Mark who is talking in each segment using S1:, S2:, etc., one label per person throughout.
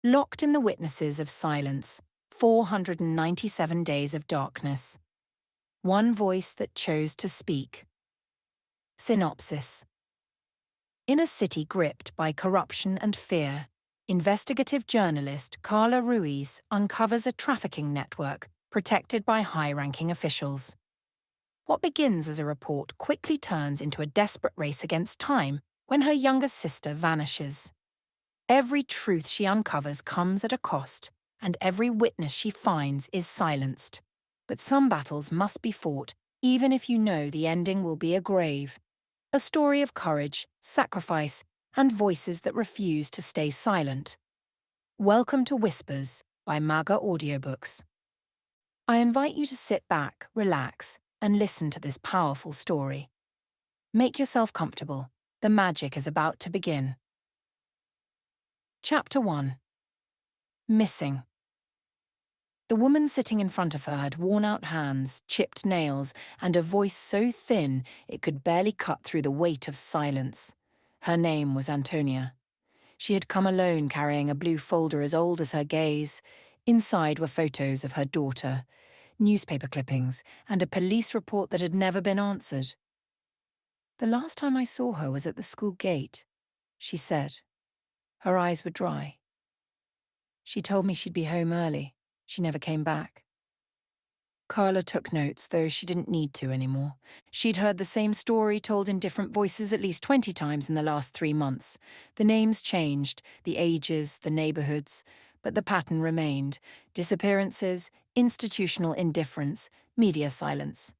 S1: Locked in the witnesses of silence, 497 days of darkness. One voice that chose to speak. Synopsis. In a city gripped by corruption and fear, investigative journalist Carla Ruiz uncovers a trafficking network protected by high-ranking officials. What begins as a report quickly turns into a desperate race against time when her younger sister vanishes. Every truth she uncovers comes at a cost, and every witness she finds is silenced. But some battles must be fought, even if you know the ending will be a grave. A story of courage, sacrifice, and voices that refuse to stay silent. Welcome to Whispers by Maga Audiobooks. I invite you to sit back, relax, and listen to this powerful story. Make yourself comfortable. The magic is about to begin. Chapter 1. Missing. The woman sitting in front of her had worn-out hands, chipped nails, and a voice so thin it could barely cut through the weight of silence. Her name was Antonia. She had come alone carrying a blue folder as old as her gaze. Inside were photos of her daughter, newspaper clippings, and a police report that had never been answered. "The last time I saw her was at the school gate," she said. Her eyes were dry. "She told me she'd be home early. She never came back." Carla took notes, though she didn't need to anymore. She'd heard the same story told in different voices at least 20 times in the last 3 months. The names changed, the ages, the neighborhoods, but the pattern remained: disappearances, institutional indifference, media silence.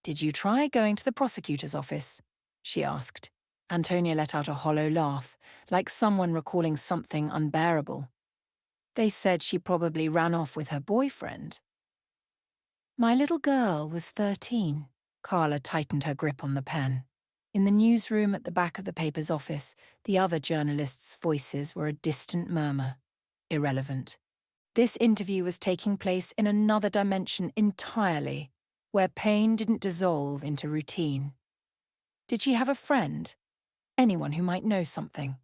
S1: "Did you try going to the prosecutor's office?" she asked. Antonia let out a hollow laugh, like someone recalling something unbearable. "They said she probably ran off with her boyfriend." "My little girl was 13. Carla tightened her grip on the pen. In the newsroom at the back of the paper's office, the other journalists' voices were a distant murmur. Irrelevant. This interview was taking place in another dimension entirely, where pain didn't dissolve into routine. Did she have a friend? Anyone who might know something?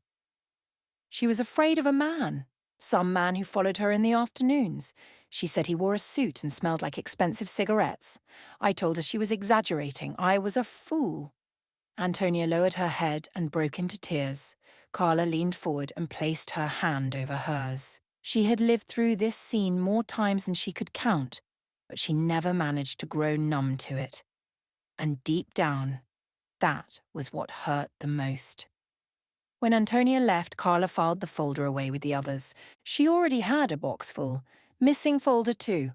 S1: She was afraid of a man. Some man who followed her in the afternoons. She said he wore a suit and smelled like expensive cigarettes. I told her she was exaggerating. I was a fool. Antonia lowered her head and broke into tears. Carla leaned forward and placed her hand over hers. She had lived through this scene more times than she could count, but she never managed to grow numb to it. And deep down, that was what hurt the most. When Antonia left, Carla filed the folder away with the others. She already had a box full. Missing folder 2.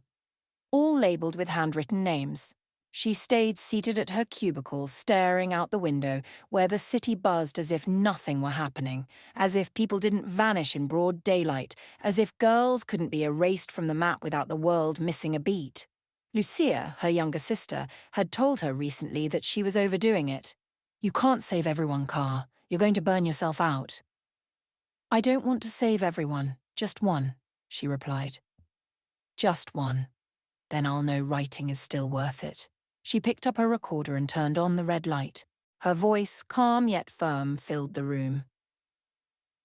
S1: All labelled with handwritten names. She stayed seated at her cubicle, staring out the window, where the city buzzed as if nothing were happening, as if people didn't vanish in broad daylight, as if girls couldn't be erased from the map without the world missing a beat. Lucia, her younger sister, had told her recently that she was overdoing it. "You can't save everyone, Car. You're going to burn yourself out." "I don't want to save everyone, just one," she replied. "Just one. Then I'll know writing is still worth it." She picked up her recorder and turned on the red light. Her voice, calm yet firm, filled the room.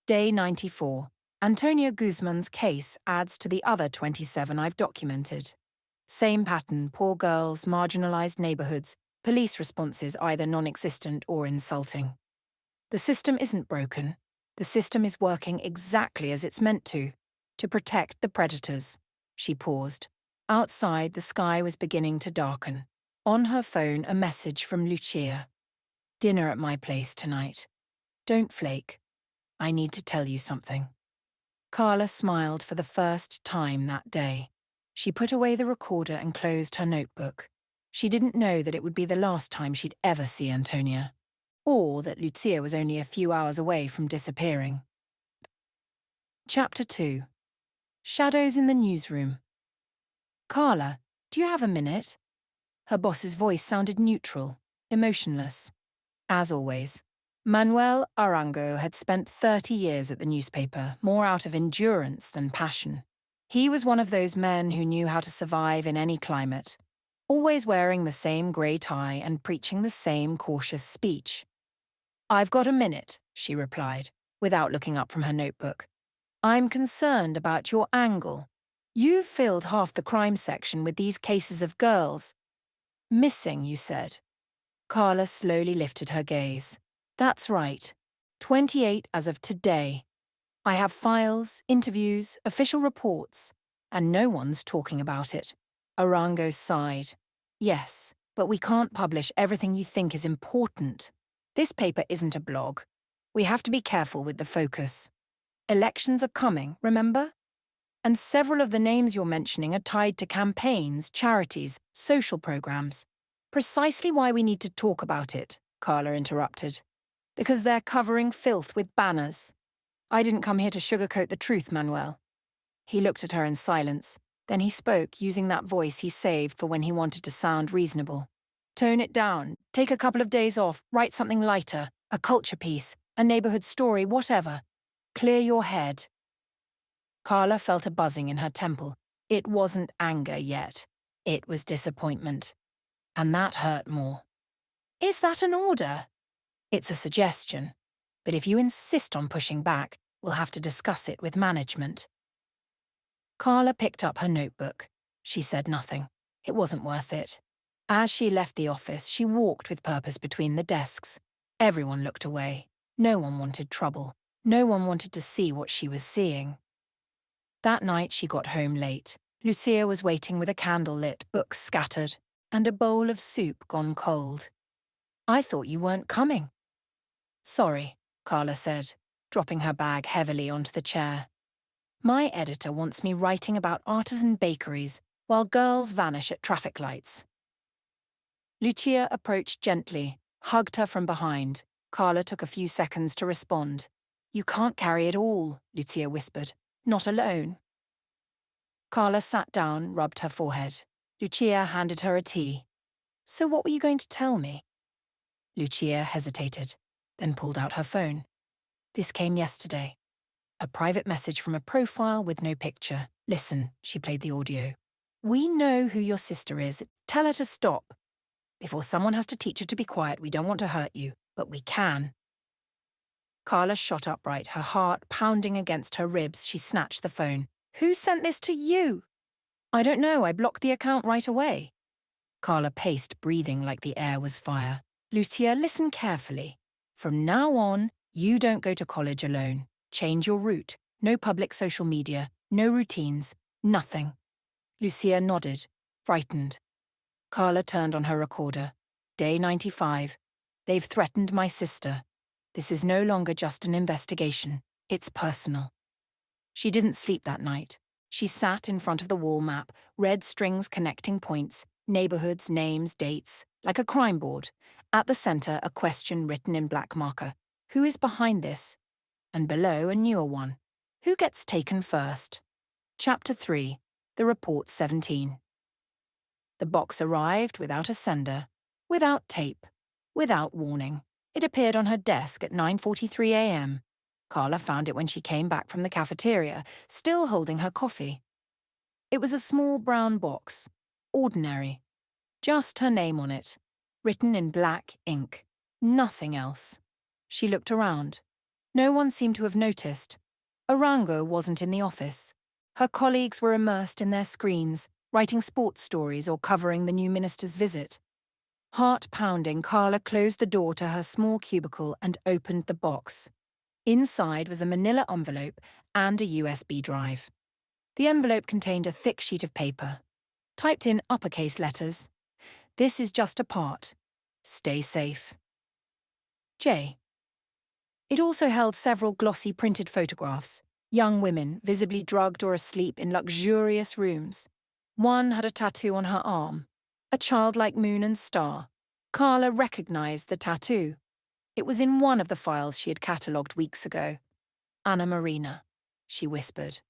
S1: Day 94. Antonia Guzman's case adds to the other 27 I've documented. Same pattern: poor girls, marginalized neighborhoods, police responses either non-existent or insulting. The system isn't broken. The system is working exactly as it's meant to protect the predators. She paused. Outside, the sky was beginning to darken. On her phone, a message from Lucia. "Dinner at my place tonight. Don't flake. I need to tell you something." Carla smiled for the first time that day. She put away the recorder and closed her notebook. She didn't know that it would be the last time she'd ever see Antonia, or that Lucia was only a few hours away from disappearing. Chapter 2. Shadows in the newsroom. "Carla, do you have a minute?" Her boss's voice sounded neutral, emotionless. As always, Manuel Arango had spent 30 years at the newspaper, more out of endurance than passion. He was one of those men who knew how to survive in any climate, always wearing the same grey tie and preaching the same cautious speech. "I've got a minute," she replied, without looking up from her notebook. I'm concerned about your angle. You've filled half the crime section with these cases of girls. Missing, you said. Carla slowly lifted her gaze. That's right. 28 as of today. I have files, interviews, official reports, and no one's talking about it. Arango sighed. Yes, but we can't publish everything you think is important. This paper isn't a blog. We have to be careful with the focus. Elections are coming, remember? And several of the names you're mentioning are tied to campaigns, charities, social programs. Precisely why we need to talk about it, Carla interrupted. Because they're covering filth with banners. I didn't come here to sugarcoat the truth, Manuel. He looked at her in silence. Then he spoke, using that voice he saved for when he wanted to sound reasonable. Tone it down. Take a couple of days off. Write something lighter. A culture piece. A neighborhood story, whatever. Clear your head. Carla felt a buzzing in her temple. It wasn't anger yet. It was disappointment. And that hurt more. Is that an order? It's a suggestion. But if you insist on pushing back, we'll have to discuss it with management. Carla picked up her notebook. She said nothing. It wasn't worth it. As she left the office, she walked with purpose between the desks. Everyone looked away. No one wanted trouble. No one wanted to see what she was seeing. That night she got home late. Lucia was waiting with a candle lit, books scattered, and a bowl of soup gone cold. I thought you weren't coming. Sorry, Carla said, dropping her bag heavily onto the chair. My editor wants me writing about artisan bakeries while girls vanish at traffic lights. Lucia approached gently, hugged her from behind. Carla took a few seconds to respond. You can't carry it all, Lucia whispered. Not alone. Carla sat down, rubbed her forehead. Lucia handed her a tea. So what were you going to tell me? Lucia hesitated, then pulled out her phone. This came yesterday. A private message from a profile with no picture. Listen, she played the audio. We know who your sister is. Tell her to stop. Before someone has to teach her to be quiet, we don't want to hurt you, but we can. Carla shot upright, her heart pounding against her ribs. She snatched the phone. Who sent this to you? I don't know. I blocked the account right away. Carla paced, breathing like the air was fire. Lucia, listen carefully. From now on, you don't go to college alone. Change your route. No public social media. No routines. Nothing. Lucia nodded, frightened. Carla turned on her recorder. Day 95. They've threatened my sister. This is no longer just an investigation. It's personal. She didn't sleep that night. She sat in front of the wall map, red strings connecting points, neighborhoods, names, dates, like a crime board. At the center, a question written in black marker. Who is behind this? And below, a newer one. Who gets taken first? Chapter 3. The Report 17. The box arrived without a sender, without tape, without warning. It appeared on her desk at 9:43 a.m. Carla found it when she came back from the cafeteria, still holding her coffee. It was a small brown box, ordinary. Just her name on it, written in black ink. Nothing else. She looked around. No one seemed to have noticed. Arango wasn't in the office. Her colleagues were immersed in their screens, writing sports stories or covering the new minister's visit. Heart-pounding, Carla closed the door to her small cubicle and opened the box. Inside was a manila envelope and a USB drive. The envelope contained a thick sheet of paper. Typed in uppercase letters. This is just a part. Stay safe. J. It also held several glossy printed photographs. Young women, visibly drugged or asleep in luxurious rooms. One had a tattoo on her arm. A childlike moon and star. Carla recognized the tattoo. It was in one of the files she had catalogued weeks ago. Anna Marina, she whispered.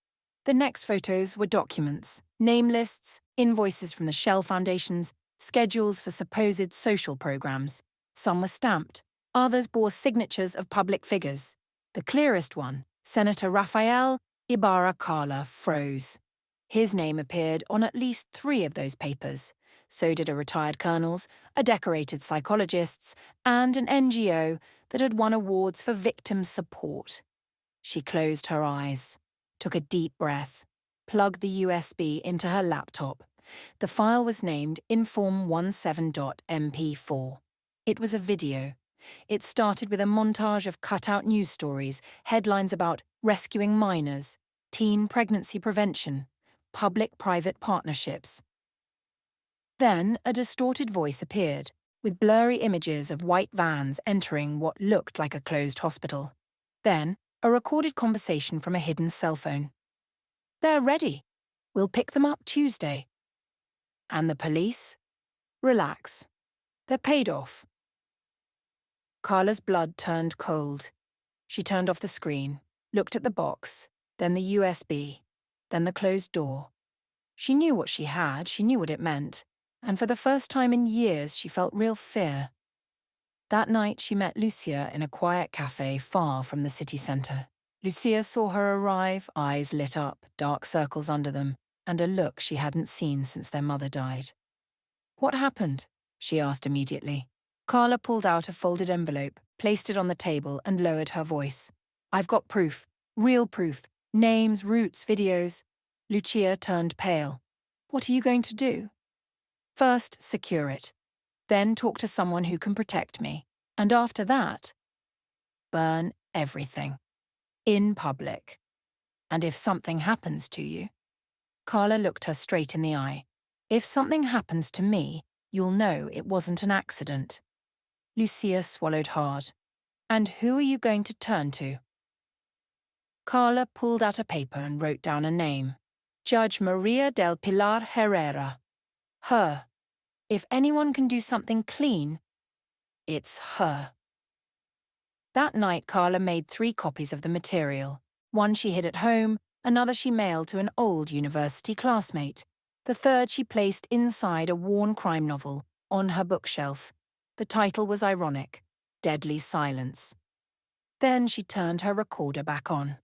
S1: The next photos were documents, name lists, invoices from the Shell Foundations, schedules for supposed social programs. Some were stamped. Others bore signatures of public figures. The clearest one, Senator Rafael Ibarra Carla, froze. His name appeared on at least 3 of those papers. So did a retired colonel's, a decorated psychologist's, and an NGO that had won awards for victim support. She closed her eyes. took a deep breath, plugged the USB into her laptop. The file was named inform17.mp4. It was a video. It started with a montage of cut-out news stories, headlines about rescuing minors, teen pregnancy prevention, public-private partnerships. Then a distorted voice appeared, with blurry images of white vans entering what looked like a closed hospital. Then, a recorded conversation from a hidden cell phone. "They're ready. We'll pick them up Tuesday." "And the police?" "Relax. They're paid off." Carla's blood turned cold. She turned off the screen, looked at the box, then the USB, then the closed door. She knew what she had, she knew what it meant, and for the first time in years she felt real fear. That night she met Lucia in a quiet cafe far from the city centre. Lucia saw her arrive, eyes lit up, dark circles under them, and a look she hadn't seen since their mother died. "What happened?" she asked immediately. Carla pulled out a folded envelope, placed it on the table, and lowered her voice. "I've got proof. Real proof. Names, routes, videos." Lucia turned pale. "What are you going to do?" "First, secure it. Then talk to someone who can protect me. And after that, burn everything. In public. And if something happens to you..." Carla looked her straight in the eye. "If something happens to me, you'll know it wasn't an accident." Lucia swallowed hard. "And who are you going to turn to?" Carla pulled out a paper and wrote down a name. Judge Maria del Pilar Herrera. Her. If anyone can do something clean, it's her. That night, Carla made 3 copies of the material. One she hid at home, another she mailed to an old university classmate. The third she placed inside a worn crime novel, on her bookshelf. The title was ironic, Deadly Silence. Then she turned her recorder back on.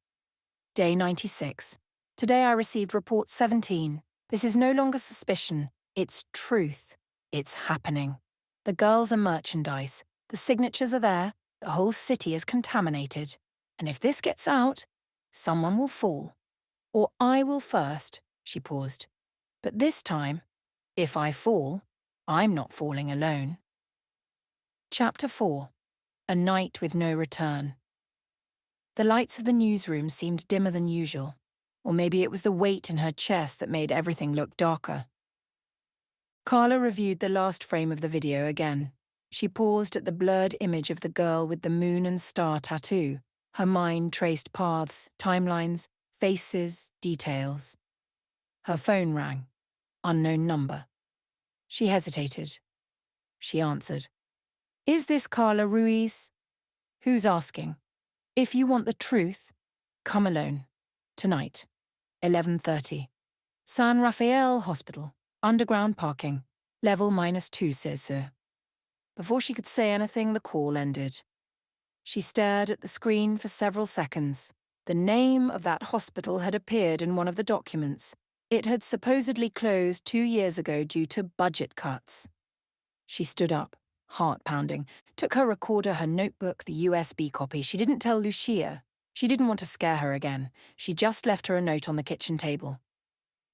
S1: Day 96. Today I received report 17. This is no longer suspicion, it's truth. It's happening. The girls are merchandise. The signatures are there. The whole city is contaminated. And if this gets out, someone will fall. Or I will first, she paused. But this time, if I fall, I'm not falling alone. Chapter 4. A Night with No Return. The lights of the newsroom seemed dimmer than usual. Or maybe it was the weight in her chest that made everything look darker. Carla reviewed the last frame of the video again. She paused at the blurred image of the girl with the moon and star tattoo. Her mind traced paths, timelines, faces, details. Her phone rang. Unknown number. She hesitated. She answered. "Is this Carla Ruiz?" "Who's asking?" "If you want the truth, come alone. Tonight, 11:30. San Rafael Hospital, underground parking. Level -2, says sir." Before she could say anything, the call ended. She stared at the screen for several seconds. The name of that hospital had appeared in one of the documents. It had supposedly closed 2 years ago due to budget cuts. She stood up, heart pounding, took her recorder, her notebook, the USB copy. She didn't tell Lucia. She didn't want to scare her again. She just left her a note on the kitchen table.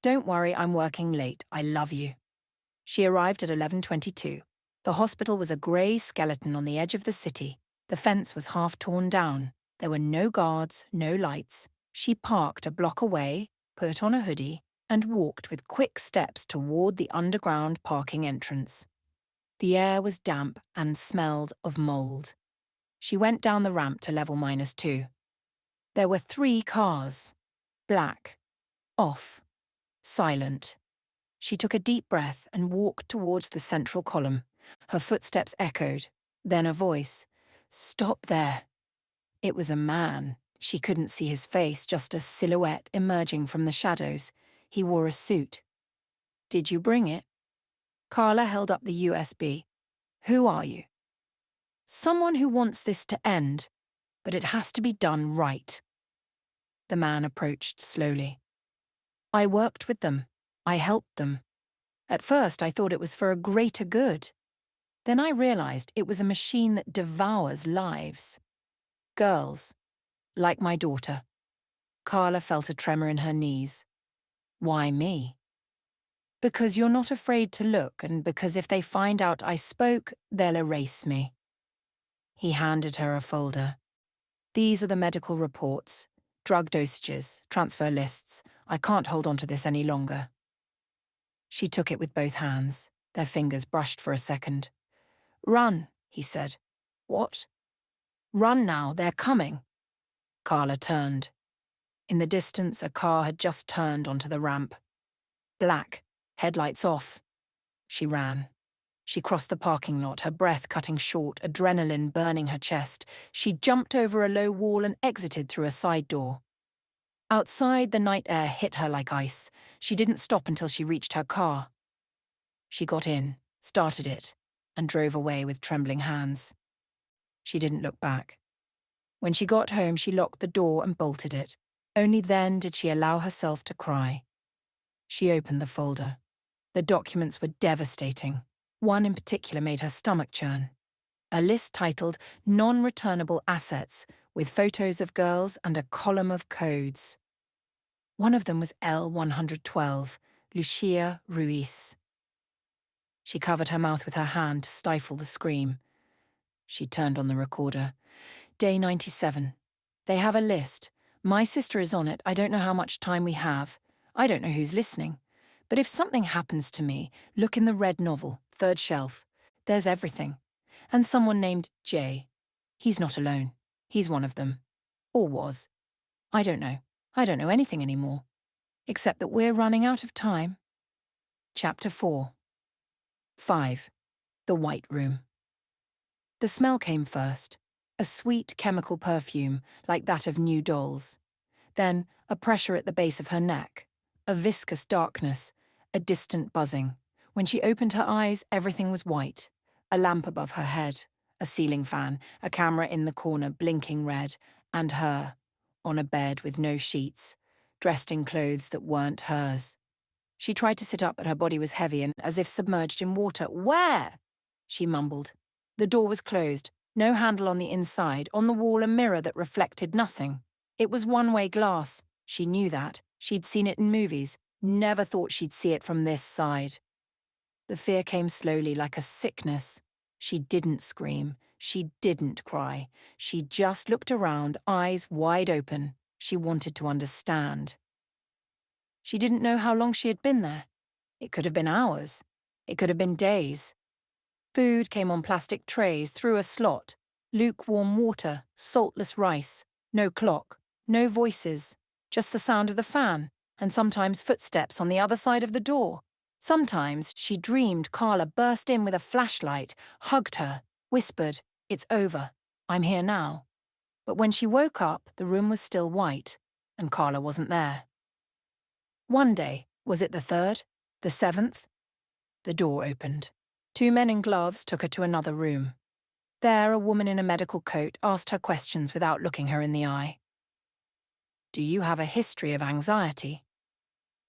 S1: "Don't worry, I'm working late. I love you." She arrived at 11:22. The hospital was a grey skeleton on the edge of the city. The fence was half torn down. There were no guards, no lights. She parked a block away, put on a hoodie, and walked with quick steps toward the underground parking entrance. The air was damp and smelled of mold. She went down the ramp to level -2. There were 3 cars. Black. Off. Silent. She took a deep breath and walked towards the central column. Her footsteps echoed. Then a voice. "Stop there." It was a man. She couldn't see his face, just a silhouette emerging from the shadows. He wore a suit. "Did you bring it?" Carla held up the USB. "Who are you?" "Someone who wants this to end, but it has to be done right." The man approached slowly. "I worked with them. I helped them. At first I thought it was for a greater good. Then I realized it was a machine that devours lives. Girls, like my daughter." Carla felt a tremor in her knees. Why me? Because you're not afraid to look, and because if they find out I spoke, they'll erase me. He handed her a folder. These are the medical reports, drug dosages, transfer lists. I can't hold on to this any longer. She took it with both hands. Their fingers brushed for a second. Run, he said. What? Run now, they're coming. Carla turned. In the distance, a car had just turned onto the ramp. Black, headlights off. She ran. She crossed the parking lot, her breath cutting short, adrenaline burning her chest. She jumped over a low wall and exited through a side door. Outside, the night air hit her like ice. She didn't stop until she reached her car. She got in, started it, and drove away with trembling hands. She didn't look back. When she got home, she locked the door and bolted it. Only then did she allow herself to cry. She opened the folder. The documents were devastating. One in particular made her stomach churn. A list titled Non-Returnable Assets, with photos of girls and a column of codes. One of them was L112, Lucia Ruiz. She covered her mouth with her hand to stifle the scream. She turned on the recorder. Day 97. They have a list. My sister is on it. I don't know how much time we have. I don't know who's listening. But if something happens to me, look in the red novel, third shelf. There's everything. And someone named Jay. He's not alone. He's one of them. Or was. I don't know. I don't know anything anymore. Except that we're running out of time. Chapter 4. 5. The White Room. The smell came first. A sweet chemical perfume, like that of new dolls. Then a pressure at the base of her neck. A viscous darkness. A distant buzzing. When she opened her eyes, everything was white. A lamp above her head, a ceiling fan, a camera in the corner blinking red, and her, on a bed with no sheets, dressed in clothes that weren't hers. She tried to sit up, but her body was heavy and as if submerged in water. Where? She mumbled. The door was closed, no handle on the inside, on the wall a mirror that reflected nothing. It was one-way glass. She knew that. She'd seen it in movies. Never thought she'd see it from this side. The fear came slowly like a sickness. She didn't scream. She didn't cry. She just looked around, eyes wide open. She wanted to understand. She didn't know how long she had been there. It could have been hours. It could have been days. Food came on plastic trays through a slot. Lukewarm water, saltless rice. No clock. No voices. Just the sound of the fan, and sometimes footsteps on the other side of the door. Sometimes she dreamed Carla burst in with a flashlight, hugged her, whispered, "It's over. I'm here now." But when she woke up, the room was still white, and Carla wasn't there. One day, was it the 3rd? The 7th? The door opened. 2 men in gloves took her to another room. There, a woman in a medical coat asked her questions without looking her in the eye. Do you have a history of anxiety?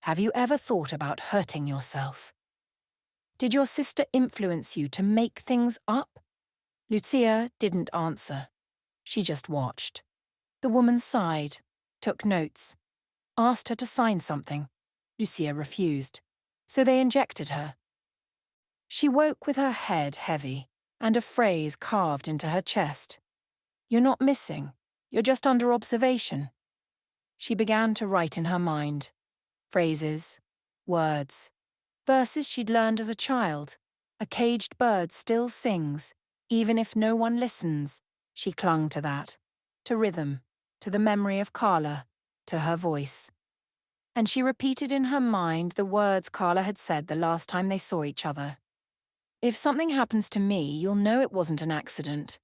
S1: Have you ever thought about hurting yourself? Did your sister influence you to make things up? Lucia didn't answer. She just watched. The woman sighed, took notes, asked her to sign something. Lucia refused, so they injected her. She woke with her head heavy and a phrase carved into her chest. You're not missing. You're just under observation. She began to write in her mind. Phrases, words, verses she'd learned as a child. A caged bird still sings, even if no one listens. She clung to that, to rhythm, to the memory of Carla, to her voice. And she repeated in her mind the words Carla had said the last time they saw each other. If something happens to me, you'll know it wasn't an accident.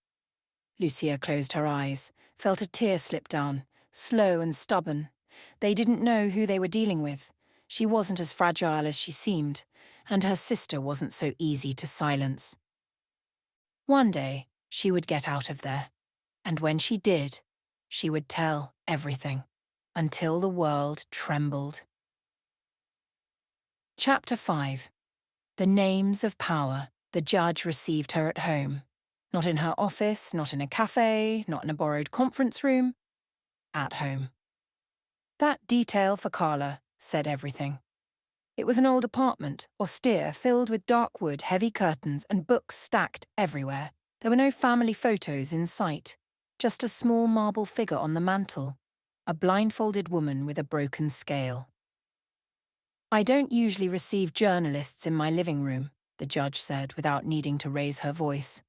S1: Lucia closed her eyes, felt a tear slip down, slow and stubborn. They didn't know who they were dealing with. She wasn't as fragile as she seemed, and her sister wasn't so easy to silence. One day, she would get out of there, and when she did, she would tell everything, until the world trembled. Chapter 5. The Names of Power. The judge received her at home. Not in her office, not in a cafe, not in a borrowed conference room. At home. That detail for Carla said everything. It was an old apartment, austere, filled with dark wood, heavy curtains, and books stacked everywhere. There were no family photos in sight, just a small marble figure on the mantel, a blindfolded woman with a broken scale. I don't usually receive journalists in my living room, the judge said without needing to raise her voice.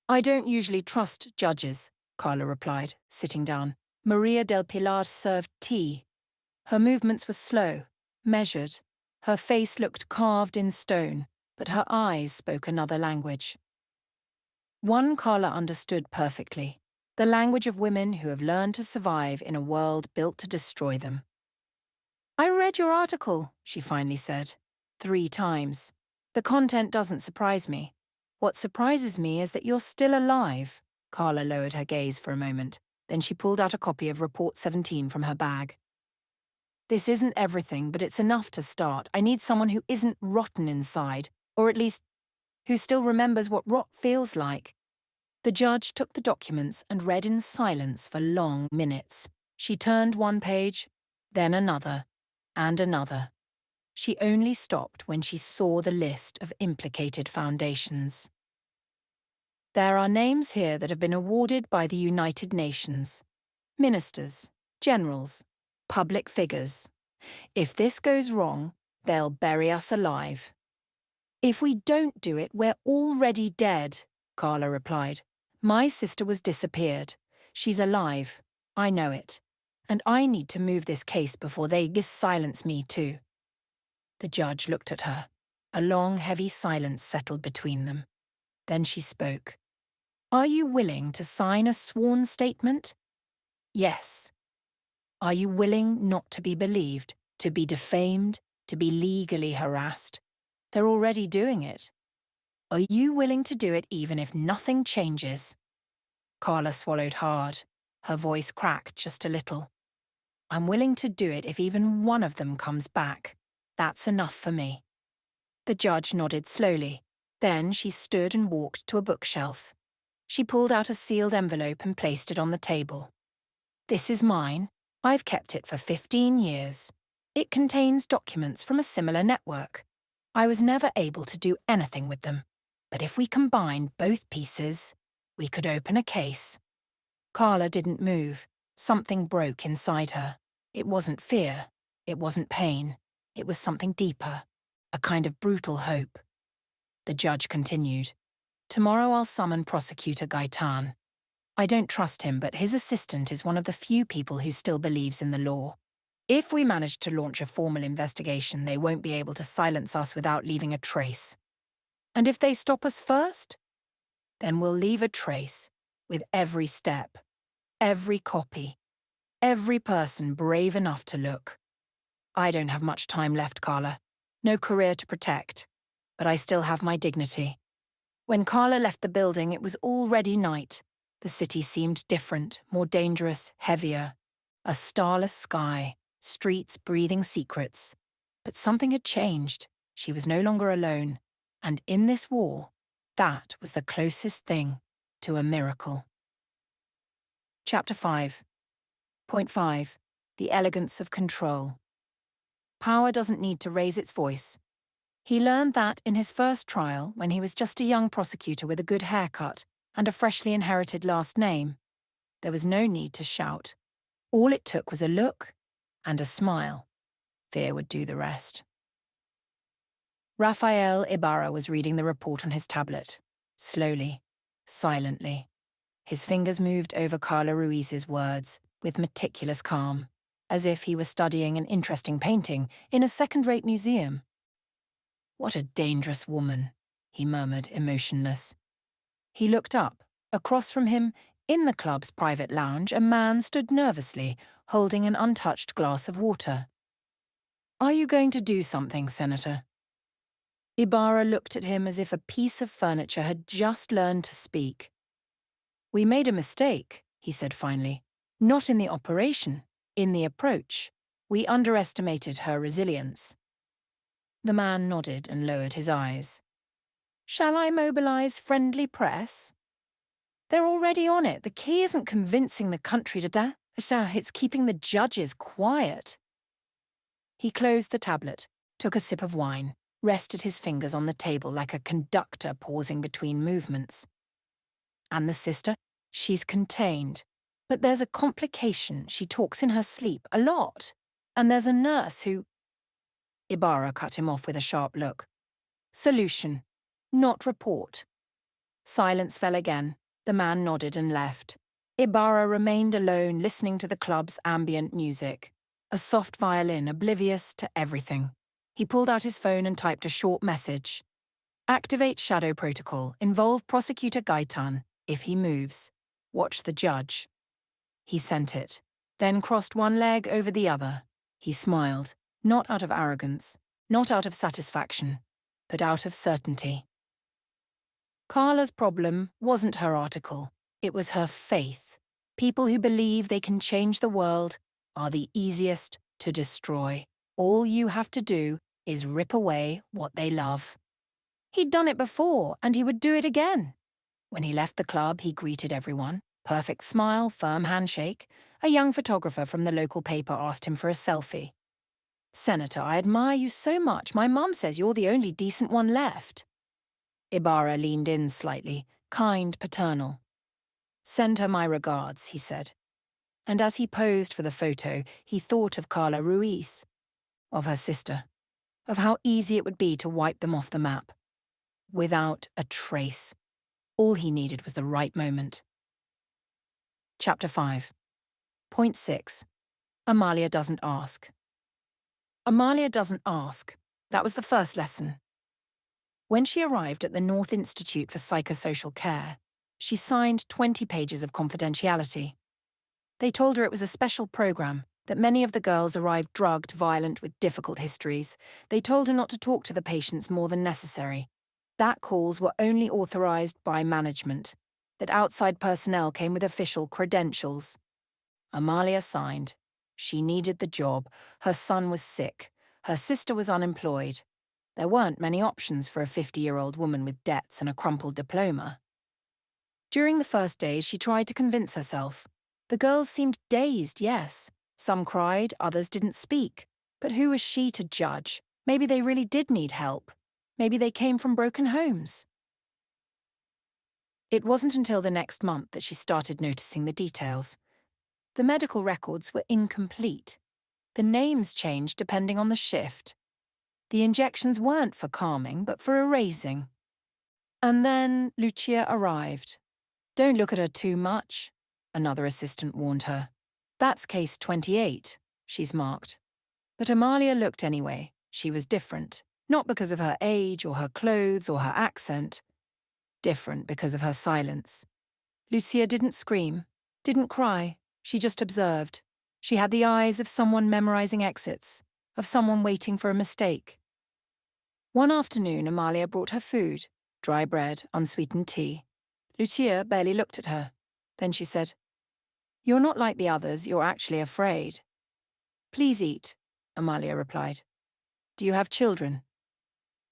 S1: I don't usually trust judges, Carla replied, sitting down. Maria del Pilar served tea. Her movements were slow, measured. Her face looked carved in stone, but her eyes spoke another language. One Carla understood perfectly, the language of women who have learned to survive in a world built to destroy them. I read your article, she finally said, 3 times. The content doesn't surprise me. What surprises me is that you're still alive. Carla lowered her gaze for a moment. Then she pulled out a copy of Report 17 from her bag. This isn't everything, but it's enough to start. I need someone who isn't rotten inside, or at least who still remembers what rot feels like. The judge took the documents and read in silence for long minutes. She turned one page, then another, and another. She only stopped when she saw the list of implicated foundations. There are names here that have been awarded by the United Nations. Ministers, generals, public figures. If this goes wrong, they'll bury us alive. If we don't do it, we're already dead, Carla replied. My sister was disappeared. She's alive. I know it. And I need to move this case before they silence me too. The judge looked at her. A long, heavy silence settled between them. Then she spoke. Are you willing to sign a sworn statement? Yes. Are you willing not to be believed, to be defamed, to be legally harassed? They're already doing it. Are you willing to do it even if nothing changes? Carla swallowed hard. Her voice cracked just a little. I'm willing to do it if even one of them comes back. That's enough for me. The judge nodded slowly. Then she stood and walked to a bookshelf. She pulled out a sealed envelope and placed it on the table. This is mine. I've kept it for 15 years. It contains documents from a similar network. I was never able to do anything with them. But if we combined both pieces, we could open a case. Carla didn't move. Something broke inside her. It wasn't fear. It wasn't pain. It was something deeper. A kind of brutal hope. The judge continued. Tomorrow I'll summon Prosecutor Gaetan. I don't trust him, but his assistant is one of the few people who still believes in the law. If we manage to launch a formal investigation, they won't be able to silence us without leaving a trace. And if they stop us first, then we'll leave a trace with every step, every copy, every person brave enough to look. I don't have much time left, Carla. No career to protect. But I still have my dignity. When Carla left the building, it was already night. The city seemed different, more dangerous, heavier. A starless sky, streets breathing secrets. But something had changed. She was no longer alone. And in this war, that was the closest thing to a miracle. Chapter 5. Point 5. The elegance of control. Power doesn't need to raise its voice. He learned that in his first trial, when he was just a young prosecutor with a good haircut and a freshly inherited last name. There was no need to shout. All it took was a look and a smile. Fear would do the rest. Rafael Ibarra was reading the report on his tablet, slowly, silently. His fingers moved over Carla Ruiz's words with meticulous calm, as if he were studying an interesting painting in a second-rate museum. What a dangerous woman, he murmured, emotionless. He looked up. Across from him, in the club's private lounge, a man stood nervously, holding an untouched glass of water. Are you going to do something, Senator? Ibarra looked at him as if a piece of furniture had just learned to speak. We made a mistake, he said finally. Not in the operation, in the approach. We underestimated her resilience. The man nodded and lowered his eyes. Shall I mobilize friendly press? They're already on it. The key isn't convincing the country to that. Sir, it's keeping the judges quiet. He closed the tablet, took a sip of wine, rested his fingers on the table like a conductor pausing between movements. And the sister? She's contained. But there's a complication. She talks in her sleep, a lot. And there's a nurse who... Ibarra cut him off with a sharp look. Solution. Not report. Silence fell again. The man nodded and left. Ibarra remained alone, listening to the club's ambient music. A soft violin, oblivious to everything. He pulled out his phone and typed a short message. Activate shadow protocol. Involve Prosecutor Gaitan. If he moves, watch the judge. He sent it, then crossed one leg over the other. He smiled, not out of arrogance, not out of satisfaction, but out of certainty. Carla's problem wasn't her article. It was her faith. People who believe they can change the world are the easiest to destroy. All you have to do is rip away what they love. He'd done it before, and he would do it again. When he left the club, he greeted everyone. Perfect smile, firm handshake. A young photographer from the local paper asked him for a selfie. "Senator, I admire you so much. My mum says you're the only decent one left." Ibarra leaned in slightly, kind, paternal. "Send her my regards," he said. And as he posed for the photo, he thought of Carla Ruiz, of her sister, of how easy it would be to wipe them off the map. Without a trace. All he needed was the right moment. Chapter 5. Point 6. Amalia doesn't ask. Amalia doesn't ask. That was the first lesson. When she arrived at the North Institute for Psychosocial Care, she signed 20 pages of confidentiality. They told her it was a special program, that many of the girls arrived drugged, violent, with difficult histories. They told her not to talk to the patients more than necessary. That calls were only authorized by management, that outside personnel came with official credentials. Amalia signed. She needed the job. Her son was sick. Her sister was unemployed. There weren't many options for a 50-year-old woman with debts and a crumpled diploma. During the first days, she tried to convince herself. The girls seemed dazed, yes. Some cried, others didn't speak. But who was she to judge? Maybe they really did need help. Maybe they came from broken homes. It wasn't until the next month that she started noticing the details. The medical records were incomplete. The names changed depending on the shift. The injections weren't for calming, but for erasing. And then Lucia arrived. "Don't look at her too much," another assistant warned her. "That's case 28, she's marked." But Amalia looked anyway. She was different. Not because of her age or her clothes or her accent. Different because of her silence. Lucia didn't scream, didn't cry. She just observed. She had the eyes of someone memorizing exits, of someone waiting for a mistake. One afternoon, Amalia brought her food, dry bread, unsweetened tea. Lucia barely looked at her. Then she said, "You're not like the others, you're actually afraid." "Please eat," Amalia replied. "Do you have children?"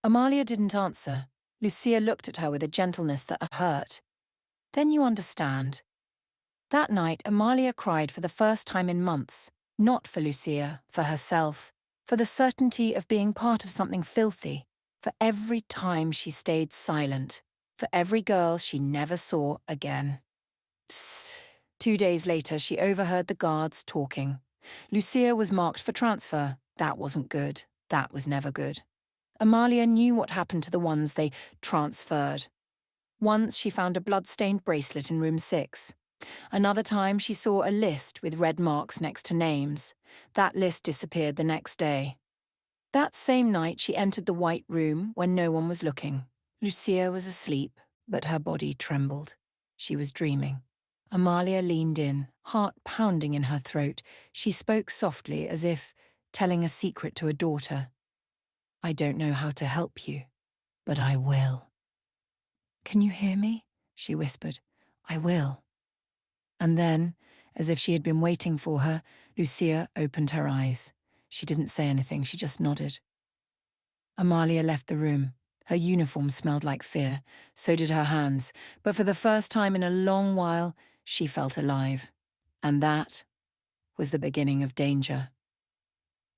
S1: Amalia didn't answer. Lucia looked at her with a gentleness that hurt. "Then you understand." That night, Amalia cried for the first time in months, not for Lucia, for herself, for the certainty of being part of something filthy, for every time she stayed silent, for every girl she never saw again. Tss. 2 days later, she overheard the guards talking. Lucia was marked for transfer. That wasn't good. That was never good. Amalia knew what happened to the ones they transferred. Once she found a blood-stained bracelet in room 6. Another time she saw a list with red marks next to names. That list disappeared the next day. That same night she entered the white room when no one was looking. Lucia was asleep, but her body trembled. She was dreaming. Amalia leaned in, heart pounding in her throat. She spoke softly, as if telling a secret to a daughter. "I don't know how to help you, but I will." "Can you hear me?" she whispered. "I will." And then, as if she had been waiting for her, Lucia opened her eyes. She didn't say anything, she just nodded. Amalia left the room. Her uniform smelled like fear. So did her hands. But for the first time in a long while, she felt alive. And that was the beginning of danger.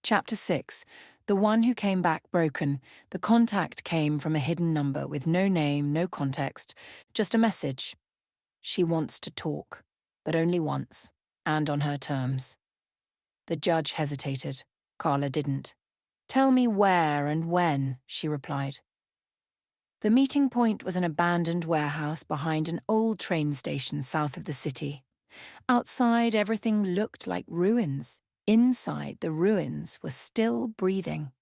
S1: Chapter 6. The one who came back broken. The contact came from a hidden number with no name, no context, just a message. She wants to talk, but only once, and on her terms. The judge hesitated. Carla didn't. "Tell me where and when," she replied. The meeting point was an abandoned warehouse behind an old train station south of the city. Outside, everything looked like ruins. Inside, the ruins were still breathing.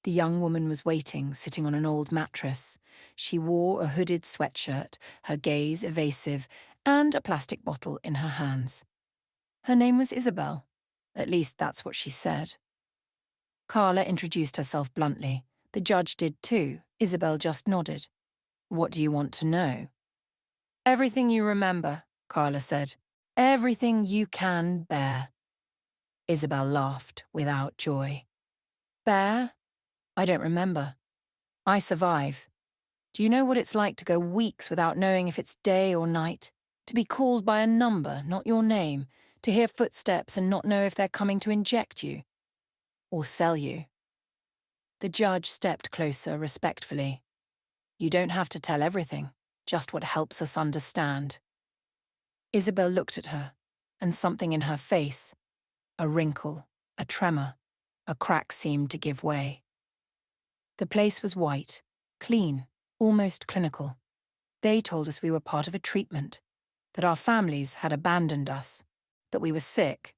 S1: The young woman was waiting, sitting on an old mattress. She wore a hooded sweatshirt, her gaze evasive, and a plastic bottle in her hands. Her name was Isabel. At least that's what she said. Carla introduced herself bluntly. The judge did too. Isabel just nodded. "What do you want to know?" "Everything you remember," Carla said. "Everything you can bear." Isabel laughed without joy. "Bear? I don't remember. I survive. Do you know what it's like to go weeks without knowing if it's day or night? To be called by a number, not your name, to hear footsteps and not know if they're coming to inject you or sell you." The judge stepped closer respectfully. "You don't have to tell everything, just what helps us understand." Isabel looked at her, and something in her face, a wrinkle, a tremor, a crack seemed to give way. The place was white, clean, almost clinical. They told us we were part of a treatment, that our families had abandoned us, that we were sick.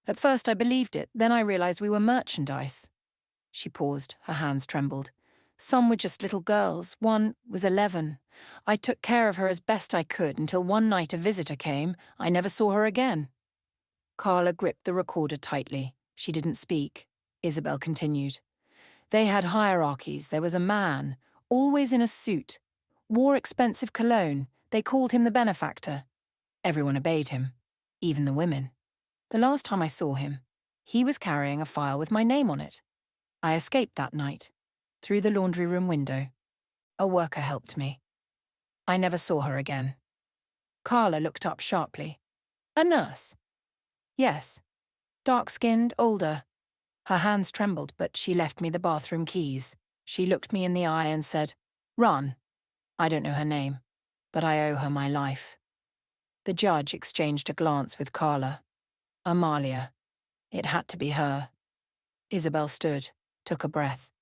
S1: At first I believed it, then I realized we were merchandise. She paused, her hands trembled. Some were just little girls, one was 11. I took care of her as best I could until one night a visitor came. I never saw her again. Carla gripped the recorder tightly. She didn't speak. Isabel continued. "They had hierarchies. There was a man, always in a suit, wore expensive cologne. They called him the benefactor. Everyone obeyed him, even the women. The last time I saw him, he was carrying a file with my name on it. I escaped that night, through the laundry room window. A worker helped me. I never saw her again." Carla looked up sharply. "A nurse?" "Yes. Dark-skinned, older." Her hands trembled, but she left me the bathroom keys. She looked me in the eye and said, "Run." I don't know her name, but I owe her my life. The judge exchanged a glance with Carla. Amalia. It had to be her. Isabel stood, took a breath.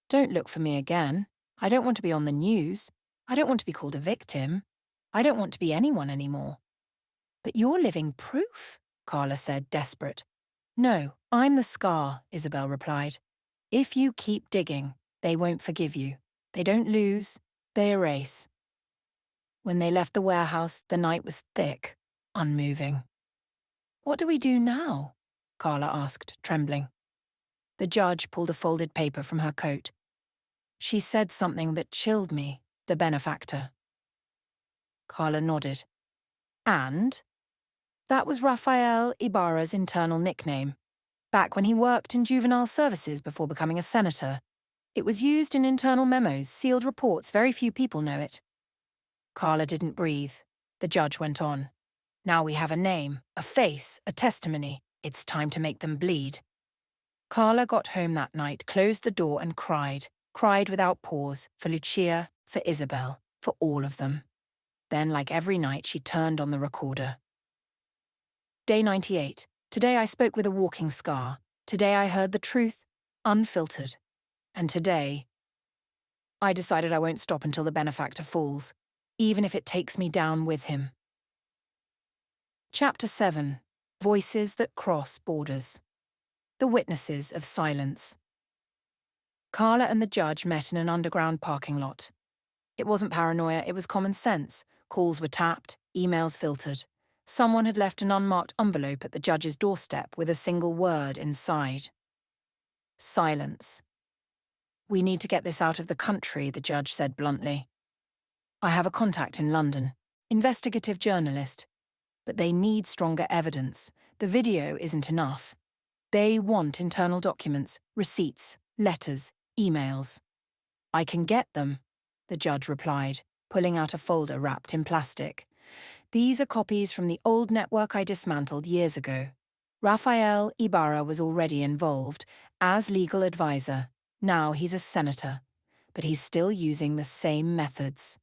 S1: "Don't look for me again. I don't want to be on the news. I don't want to be called a victim. I don't want to be anyone anymore." "But you're living proof," Carla said, desperate. "No, I'm the scar," Isabel replied. "If you keep digging, they won't forgive you. They don't lose, they erase." When they left the warehouse, the night was thick, unmoving. "What do we do now?" Carla asked, trembling. The judge pulled a folded paper from her coat. "She said something that chilled me, the benefactor." Carla nodded. "And?" "That was Rafael Ibarra's internal nickname. Back when he worked in juvenile services before becoming a senator. It was used in internal memos, sealed reports. Very few people know it." Carla didn't breathe. The judge went on. "Now we have a name, a face, a testimony. It's time to make them bleed." Carla got home that night, closed the door and cried. Cried without pause, for Lucia, for Isabel, for all of them. Then, like every night, she turned on the recorder. Day 98. Today I spoke with a walking scar. Today I heard the truth, unfiltered. And today, I decided I won't stop until the benefactor falls, even if it takes me down with him. Chapter 7. Voices that Cross Borders. The Witnesses of Silence. Carla and the judge met in an underground parking lot. It wasn't paranoia, it was common sense. Calls were tapped, emails filtered. Someone had left an unmarked envelope at the judge's doorstep with a single word inside. Silence. "We need to get this out of the country," the judge said bluntly. "I have a contact in London, investigative journalist. But they need stronger evidence. The video isn't enough. They want internal documents, receipts, letters, emails." "I can get them," the judge replied, pulling out a folder wrapped in plastic. These are copies from the old network I dismantled years ago. Rafael Ibarra was already involved, as legal advisor. Now he's a senator, but he's still using the same methods.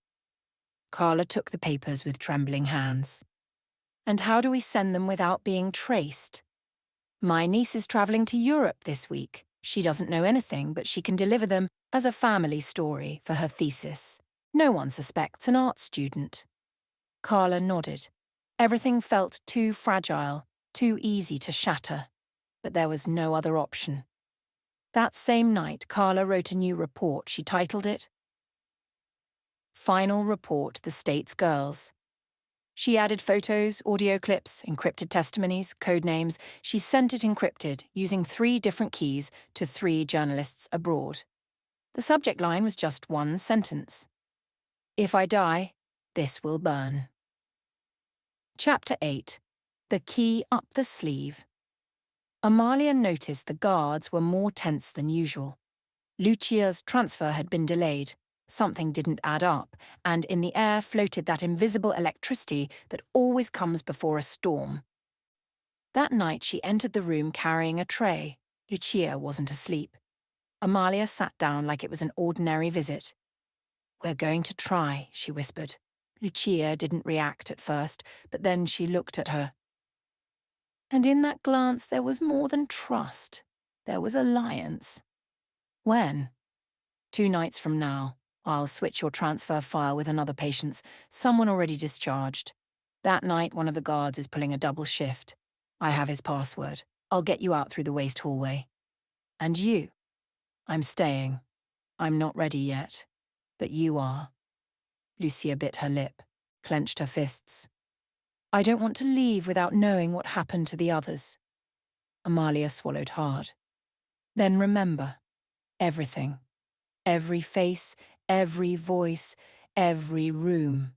S1: Carla took the papers with trembling hands. And how do we send them without being traced? My niece is travelling to Europe this week. She doesn't know anything, but she can deliver them as a family story for her thesis. No one suspects an art student. Carla nodded. Everything felt too fragile, too easy to shatter. But there was no other option. That same night, Carla wrote a new report. She titled it, Final Report, The State's Girls. She added photos, audio clips, encrypted testimonies, code names. She sent it encrypted, using 3 different keys to 3 journalists abroad. The subject line was just one sentence. If I die, this will burn. Chapter 8. The Key Up the Sleeve. Amalia noticed the guards were more tense than usual. Lucia's transfer had been delayed. Something didn't add up, and in the air floated that invisible electricity that always comes before a storm. That night she entered the room carrying a tray. Lucia wasn't asleep. Amalia sat down like it was an ordinary visit. We're going to try, she whispered. Lucia didn't react at first, but then she looked at her. And in that glance there was more than trust. There was alliance. When? 2 nights from now. I'll switch your transfer file with another patient's, someone already discharged. That night, one of the guards is pulling a double shift. I have his password. I'll get you out through the waste hallway. And you? I'm staying. I'm not ready yet. But you are. Lucia bit her lip, clenched her fists. I don't want to leave without knowing what happened to the others. Amalia swallowed hard. Then remember, everything. Every face, every voice, every room.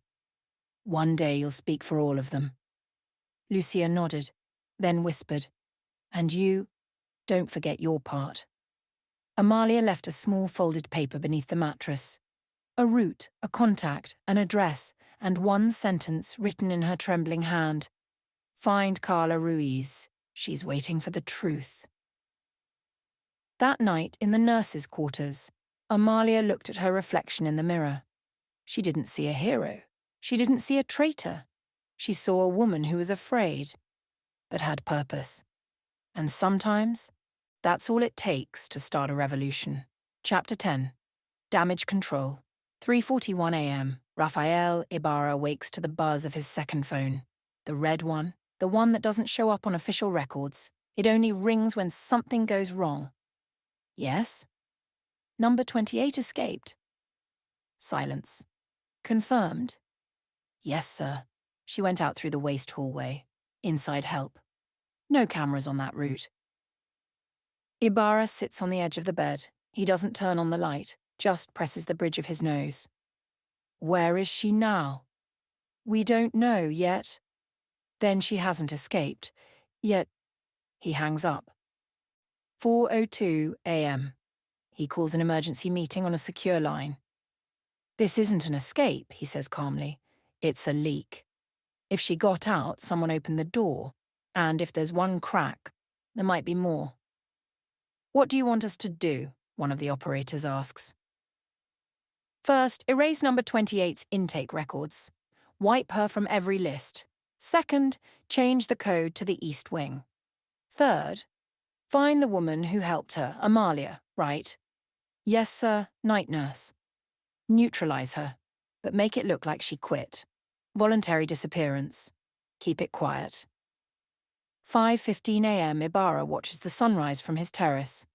S1: One day you'll speak for all of them. Lucia nodded, then whispered, and you, don't forget your part. Amalia left a small folded paper beneath the mattress. A route, a contact, an address, and one sentence written in her trembling hand. Find Carla Ruiz. She's waiting for the truth. That night, in the nurses' quarters, Amalia looked at her reflection in the mirror. She didn't see a hero. She didn't see a traitor. She saw a woman who was afraid, but had purpose. And sometimes, that's all it takes to start a revolution. Chapter 10. Damage Control. 3:41 a.m. Rafael Ibarra wakes to the buzz of his second phone. The red one, the one that doesn't show up on official records. It only rings when something goes wrong. Yes? Number 28 escaped. Silence. Confirmed. Yes, sir. She went out through the waste hallway. Inside help. No cameras on that route. Ibarra sits on the edge of the bed. He doesn't turn on the light, just presses the bridge of his nose. Where is she now? We don't know yet. Then she hasn't escaped. Yet, he hangs up. 4:02 a.m. He calls an emergency meeting on a secure line. This isn't an escape, he says calmly. It's a leak. If she got out, someone opened the door. And if there's one crack, there might be more. What do you want us to do? One of the operators asks. First, erase number 28's intake records. Wipe her from every list. Second, change the code to the East Wing. Third, find the woman who helped her, Amalia, right? Yes, sir, night nurse. Neutralize her, but make it look like she quit. Voluntary disappearance. Keep it quiet. 5:15 a.m. Ibarra watches the sunrise from his terrace.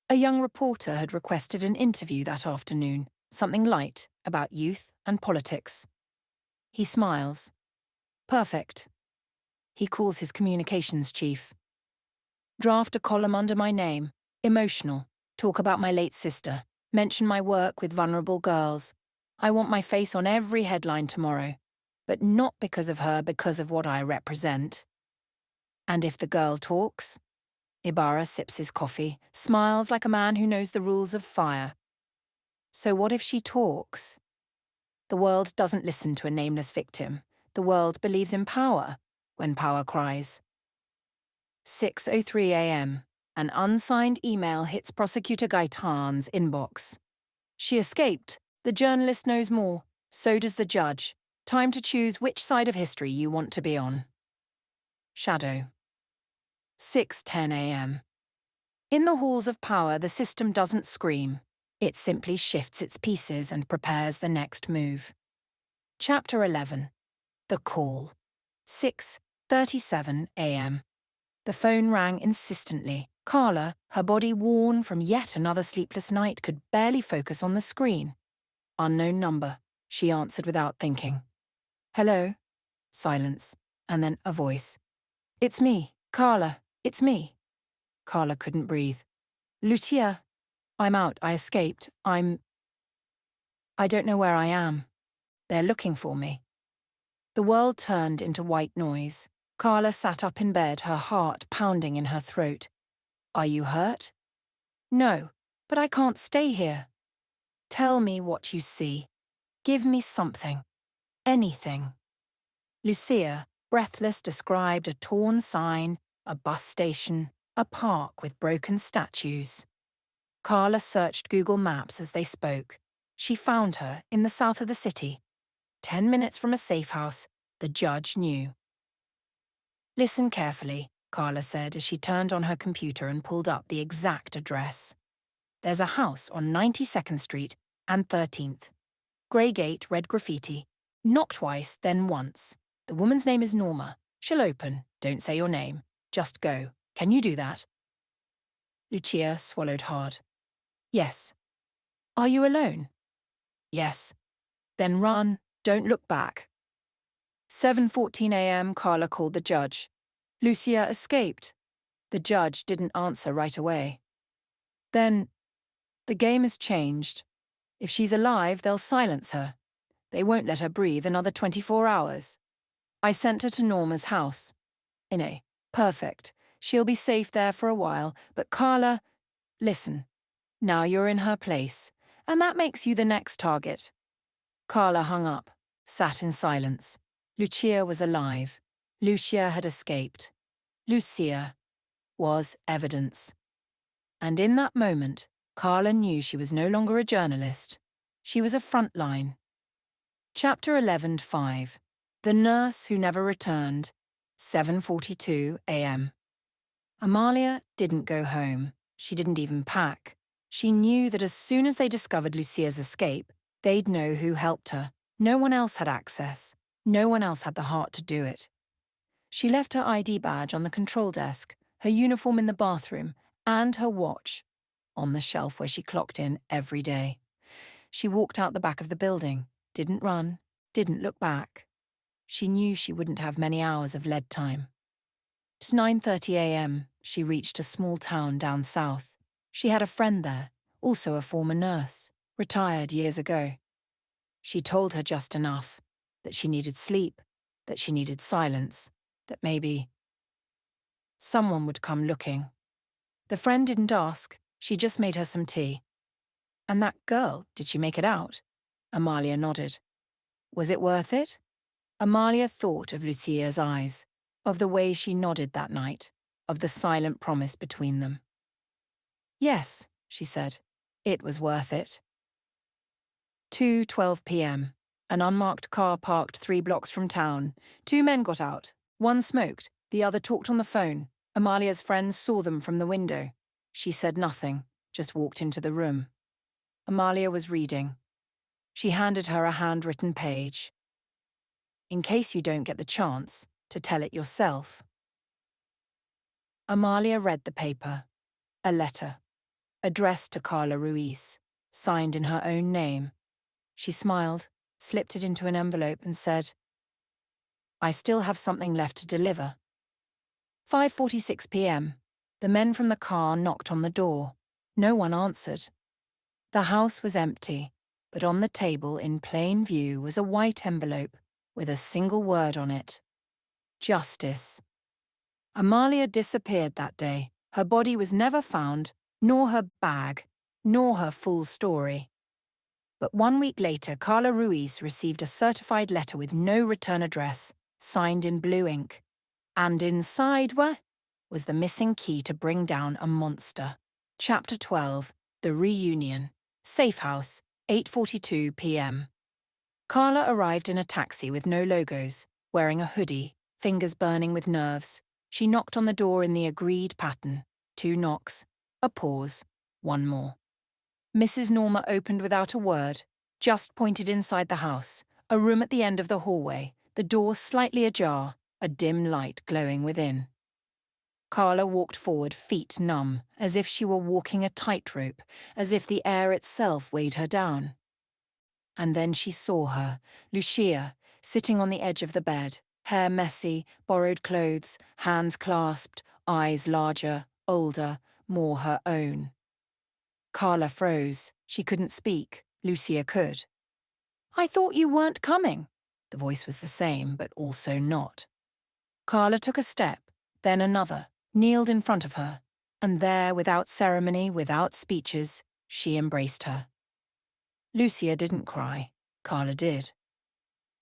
S1: A young reporter had requested an interview that afternoon, something light about youth and politics. He smiles. Perfect. He calls his communications chief. Draft a column under my name. Emotional. Talk about my late sister. Mention my work with vulnerable girls. I want my face on every headline tomorrow. But not because of her, because of what I represent. And if the girl talks? Ibarra sips his coffee, smiles like a man who knows the rules of fire. So what if she talks? The world doesn't listen to a nameless victim. The world believes in power when power cries. 6:03 a.m. An unsigned email hits Prosecutor Gaitan's inbox. She escaped. The journalist knows more. So does the judge. Time to choose which side of history you want to be on. Shadow. 6:10 a.m. In the halls of power, the system doesn't scream. It simply shifts its pieces and prepares the next move. Chapter 11. The Call. 6:37 a.m. The phone rang insistently. Carla, her body worn from yet another sleepless night, could barely focus on the screen. Unknown number, she answered without thinking. Hello? Silence, and then a voice. It's me, Carla, it's me. Carla couldn't breathe. Lucia, I'm out, I escaped, I don't know where I am. They're looking for me. The world turned into white noise. Carla sat up in bed, her heart pounding in her throat. Are you hurt? No, but I can't stay here. Tell me what you see. Give me something. Anything. Lucia, breathless, described a torn sign, a bus station, a park with broken statues. Carla searched Google Maps as they spoke. She found her in the south of the city. 10 minutes from a safe house, the judge knew. Listen carefully, Carla said as she turned on her computer and pulled up the exact address. There's a house on 92nd Street and 13th. Grey gate, red graffiti. Knock twice, then once. The woman's name is Norma. She'll open. Don't say your name. Just go. Can you do that? Lucia swallowed hard. Yes. Are you alone? Yes. Then run. Don't look back. 7:14 a.m. Carla called the judge. Lucia escaped. The judge didn't answer right away. Then, the game has changed. If she's alive, they'll silence her. They won't let her breathe another 24 hours. I sent her to Norma's house. Perfect. She'll be safe there for a while, but Carla, listen. Now you're in her place, and that makes you the next target. Carla hung up, sat in silence. Lucia was alive. Lucia had escaped. Lucia was evidence. And in that moment, Carla knew she was no longer a journalist. She was a frontline. Chapter 11:5. The Nurse Who Never Returned. 7:42 a.m. Amalia didn't go home. She didn't even pack. She knew that as soon as they discovered Lucia's escape, they'd know who helped her. No one else had access. No one else had the heart to do it. She left her ID badge on the control desk, her uniform in the bathroom, and her watch on the shelf where she clocked in every day. She walked out the back of the building, didn't run, didn't look back. She knew she wouldn't have many hours of lead time. At 9:30 a.m., she reached a small town down south. She had a friend there, also a former nurse, retired years ago. She told her just enough, that she needed sleep, that she needed silence, that maybe someone would come looking. The friend didn't ask, she just made her some tea. And that girl, did she make it out? Amalia nodded. Was it worth it? Amalia thought of Lucia's eyes, of the way she nodded that night, of the silent promise between them. Yes, she said, it was worth it. 2:12 p.m. An unmarked car parked 3 blocks from town. 2 men got out. One smoked, the other talked on the phone. Amalia's friends saw them from the window. She said nothing, just walked into the room. Amalia was reading. She handed her a handwritten page. In case you don't get the chance to tell it yourself. Amalia read the paper. A letter, addressed to Carla Ruiz, signed in her own name. She smiled, slipped it into an envelope and said, I still have something left to deliver. 5:46 p.m. The men from the car knocked on the door. No one answered. The house was empty, but on the table in plain view was a white envelope with a single word on it. Justice. Amalia disappeared that day. Her body was never found, nor her bag, nor her full story. But 1 week later, Carla Ruiz received a certified letter with no return address, signed in blue ink. And inside was the missing key to bring down a monster. Chapter 12. The Reunion. Safe House, 8:42 p.m. Carla arrived in a taxi with no logos, wearing a hoodie, fingers burning with nerves. She knocked on the door in the agreed pattern. 2 knocks, a pause, 1 more. Mrs. Norma opened without a word, just pointed inside the house, a room at the end of the hallway, the door slightly ajar, a dim light glowing within. Carla walked forward, feet numb, as if she were walking a tightrope, as if the air itself weighed her down. And then she saw her, Lucia, sitting on the edge of the bed, hair messy, borrowed clothes, hands clasped, eyes larger, older, more her own. Carla froze. She couldn't speak. Lucia could. "I thought you weren't coming." The voice was the same, but also not. Carla took a step, then another, kneeled in front of her, and there, without ceremony, without speeches, she embraced her. Lucia didn't cry. Carla did.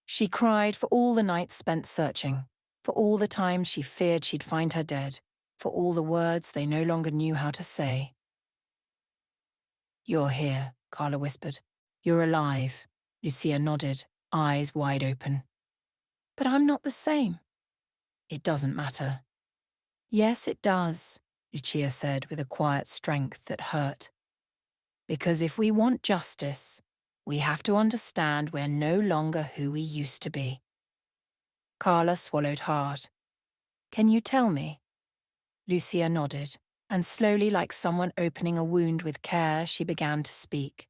S1: She cried for all the nights spent searching, for all the times she feared she'd find her dead, for all the words they no longer knew how to say. "You're here," Carla whispered. "You're alive." Lucia nodded, eyes wide open. "But I'm not the same." "It doesn't matter." "Yes, it does," Lucia said with a quiet strength that hurt. "Because if we want justice, we have to understand we're no longer who we used to be." Carla swallowed hard. "Can you tell me?" Lucia nodded, and slowly, like someone opening a wound with care, she began to speak.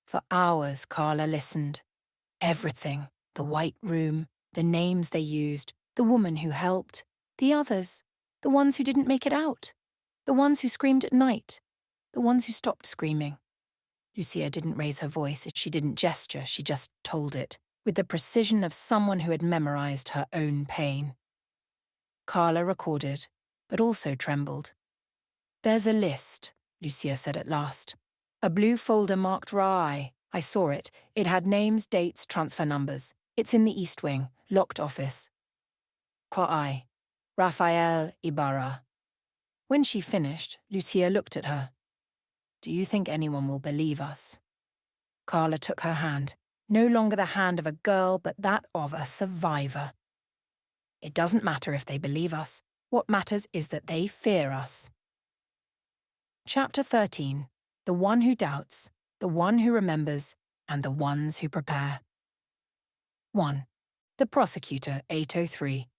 S1: For hours, Carla listened. Everything, the white room, the names they used, the woman who helped, the others, the ones who didn't make it out, the ones who screamed at night, the ones who stopped screaming. Lucia didn't raise her voice, she didn't gesture, she just told it, with the precision of someone who had memorized her own pain. Carla recorded, but also trembled. "There's a list," Lucia said at last. "A blue folder marked Rai. I saw it. It had names, dates, transfer numbers. It's in the East Wing, locked office. Kwai, Rafael Ibarra." When she finished, Lucia looked at her. "Do you think anyone will believe us?" Carla took her hand, no longer the hand of a girl, but that of a survivor. "It doesn't matter if they believe us. What matters is that they fear us." Chapter 13. The One Who Doubts, the One Who Remembers, and the Ones Who Prepare. 1. The Prosecutor, 8:03.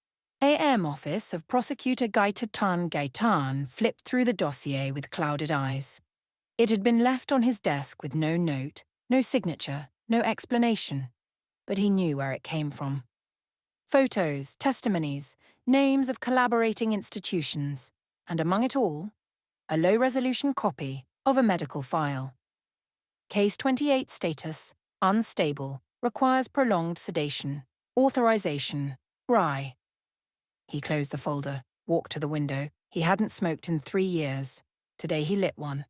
S1: AM Office of Prosecutor Gaitan flipped through the dossier with clouded eyes. It had been left on his desk with no note, no signature, no explanation, but he knew where it came from. Photos, testimonies, names of collaborating institutions, and among it all, a low-resolution copy of a medical file. Case 28 status, unstable, requires prolonged sedation. Authorization, Rye. He closed the folder, walked to the window. He hadn't smoked in 3 years. Today he lit one.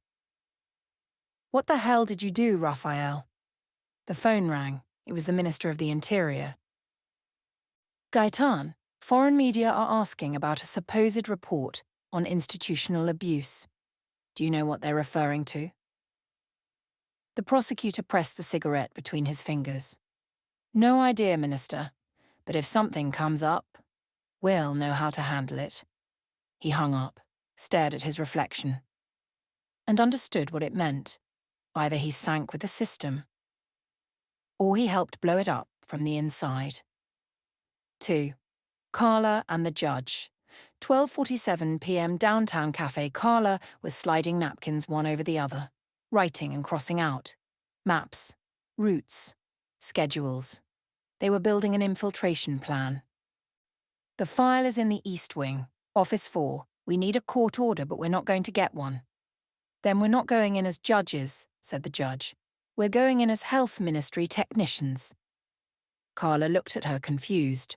S1: "What the hell did you do, Raphael?" The phone rang. It was the Minister of the Interior. "Gaitan, foreign media are asking about a supposed report on institutional abuse. Do you know what they're referring to?" The prosecutor pressed the cigarette between his fingers. "No idea, Minister, but if something comes up, we'll know how to handle it." He hung up, stared at his reflection, and understood what it meant. Either he sank with the system, or he helped blow it up from the inside. 2. Carla and the judge. 12:47 p.m. downtown cafe. Carla was sliding napkins one over the other, writing and crossing out. Maps, routes, schedules. They were building an infiltration plan. "The file is in the East Wing, Office 4. We need a court order, but we're not going to get one." "Then we're not going in as judges," said the judge. "We're going in as Health Ministry technicians." Carla looked at her confused.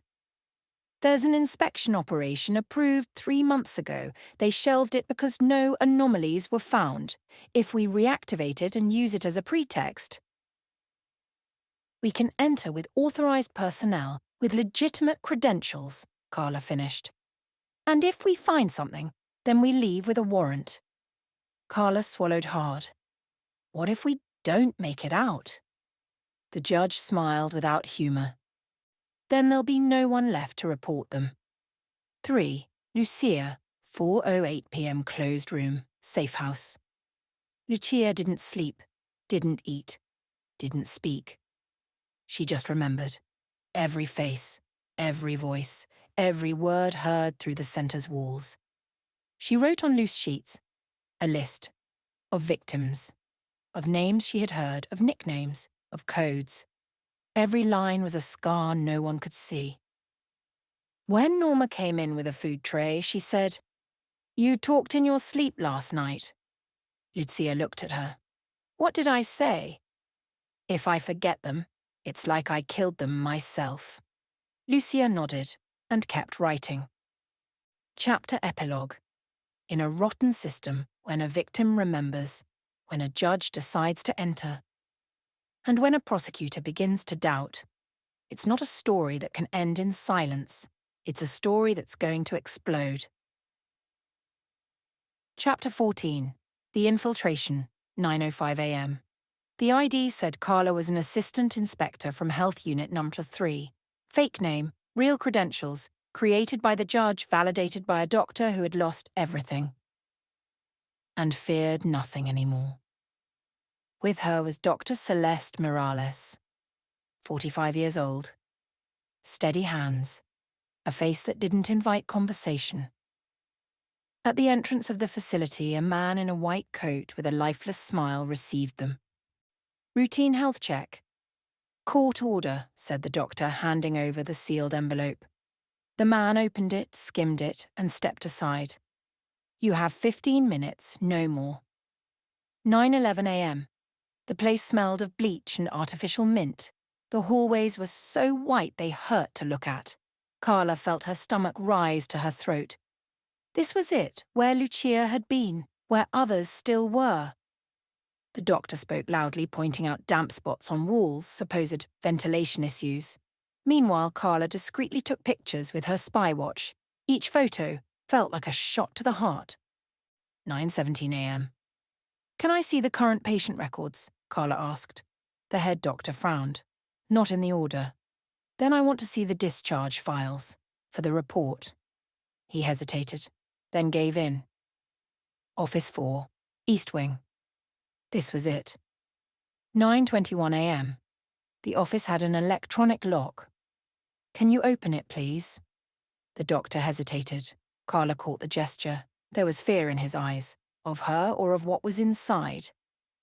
S1: "There's an inspection operation approved 3 months ago. They shelved it because no anomalies were found. If we reactivate it and use it as a pretext..." We can enter with authorized personnel with legitimate credentials, Carla finished. And if we find something, then we leave with a warrant. Carla swallowed hard. What if we don't make it out? The judge smiled without humour. Then there'll be no one left to report them. 3. Lucia, 4:08 p.m. closed room, safe house. Lucia didn't sleep, didn't eat, didn't speak. She just remembered. Every face, every voice, every word heard through the centre's walls. She wrote on loose sheets a list of victims, of names she had heard, of nicknames, of codes. Every line was a scar no one could see. When Norma came in with a food tray, she said, "You talked in your sleep last night." Lucia looked at her. "What did I say?" "If I forget them, it's like I killed them myself." Lucia nodded and kept writing. Chapter Epilogue. In a rotten system, when a victim remembers, when a judge decides to enter, and when a prosecutor begins to doubt, it's not a story that can end in silence. It's a story that's going to explode. Chapter 14. The Infiltration, 9:05 a.m. The ID said Carla was an assistant inspector from Health Unit Number 3. Fake name, real credentials, created by the judge, validated by a doctor who had lost everything. And feared nothing anymore. With her was Dr. Celeste Morales, 45 years old. Steady hands, a face that didn't invite conversation. At the entrance of the facility, a man in a white coat with a lifeless smile received them. Routine health check. Court order, said the doctor, handing over the sealed envelope. The man opened it, skimmed it, and stepped aside. You have 15 minutes, no more. 9:11 a.m. The place smelled of bleach and artificial mint. The hallways were so white they hurt to look at. Carla felt her stomach rise to her throat. This was it, where Lucia had been, where others still were. The doctor spoke loudly, pointing out damp spots on walls, supposed ventilation issues. Meanwhile, Carla discreetly took pictures with her spy watch. Each photo felt like a shot to the heart. 9:17 a.m. Can I see the current patient records? Carla asked. The head doctor frowned. Not in the order. Then I want to see the discharge files, for the report. He hesitated, then gave in. Office 4, East Wing. This was it. 9:21 a.m. The office had an electronic lock. Can you open it, please? The doctor hesitated. Carla caught the gesture. There was fear in his eyes, of her or of what was inside.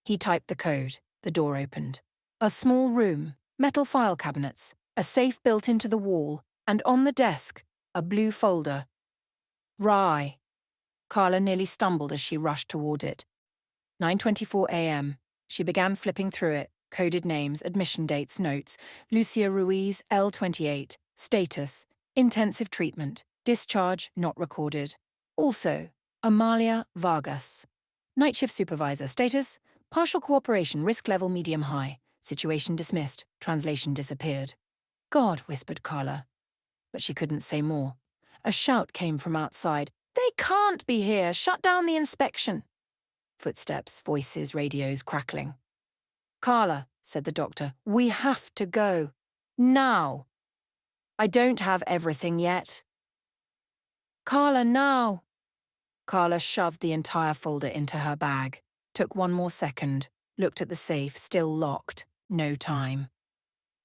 S1: He typed the code. The door opened. A small room, metal file cabinets, a safe built into the wall, and on the desk, a blue folder. Rye. Carla nearly stumbled as she rushed toward it. 9:24 a.m. She began flipping through it. Coded names, admission dates, notes. Lucia Ruiz, L28. Status, intensive treatment. Discharge, not recorded. Also, Amalia Vargas. Night shift supervisor. Status, partial cooperation, risk level medium-high. Situation dismissed. Translation disappeared. God, whispered Carla. But she couldn't say more. A shout came from outside. They can't be here. Shut down the inspection. Footsteps, voices, radios crackling. Carla, said the doctor, we have to go. Now. I don't have everything yet. Carla, now. Carla shoved the entire folder into her bag, took one more second, looked at the safe, still locked. No time.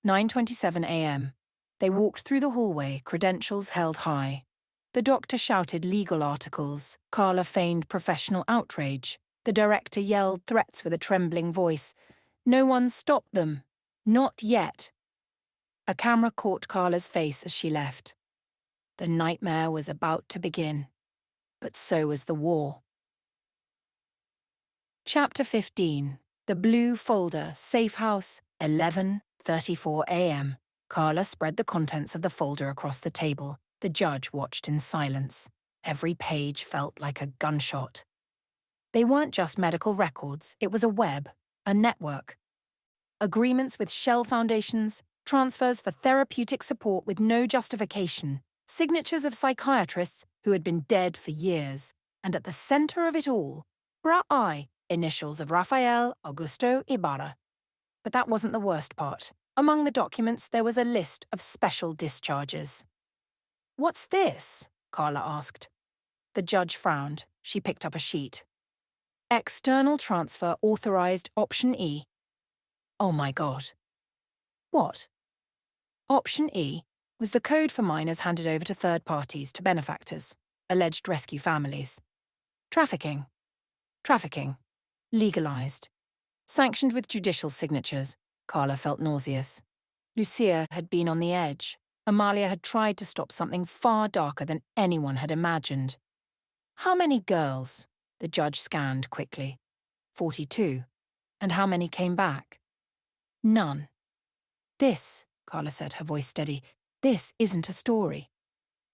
S1: 9:27 a.m. They walked through the hallway, credentials held high. The doctor shouted legal articles. Carla feigned professional outrage. The director yelled threats with a trembling voice. No one stopped them. Not yet. A camera caught Carla's face as she left. The nightmare was about to begin. But so was the war. Chapter 15. The Blue Folder, Safe House, 11:34 a.m. Carla spread the contents of the folder across the table. The judge watched in silence. Every page felt like a gunshot. They weren't just medical records, it was a web, a network. Agreements with shell foundations, transfers for therapeutic support with no justification, signatures of psychiatrists who had been dead for years. And at the center of it all, RAI, initials of Rafael Augusto Ibarra. But that wasn't the worst part. Among the documents, there was a list of special discharges. "What's this?" Carla asked. The judge frowned. She picked up a sheet. "External transfer authorized option E." Oh my God. What? Option E was the code for minors handed over to third parties, to benefactors, alleged rescue families. Trafficking. Trafficking. Legalized. Sanctioned with judicial signatures. Carla felt nauseous. Lucia had been on the edge. Amalia had tried to stop something far darker than anyone had imagined. How many girls? The judge scanned quickly. 42. And how many came back? None. "This," Carla said, her voice steady, "this isn't a story."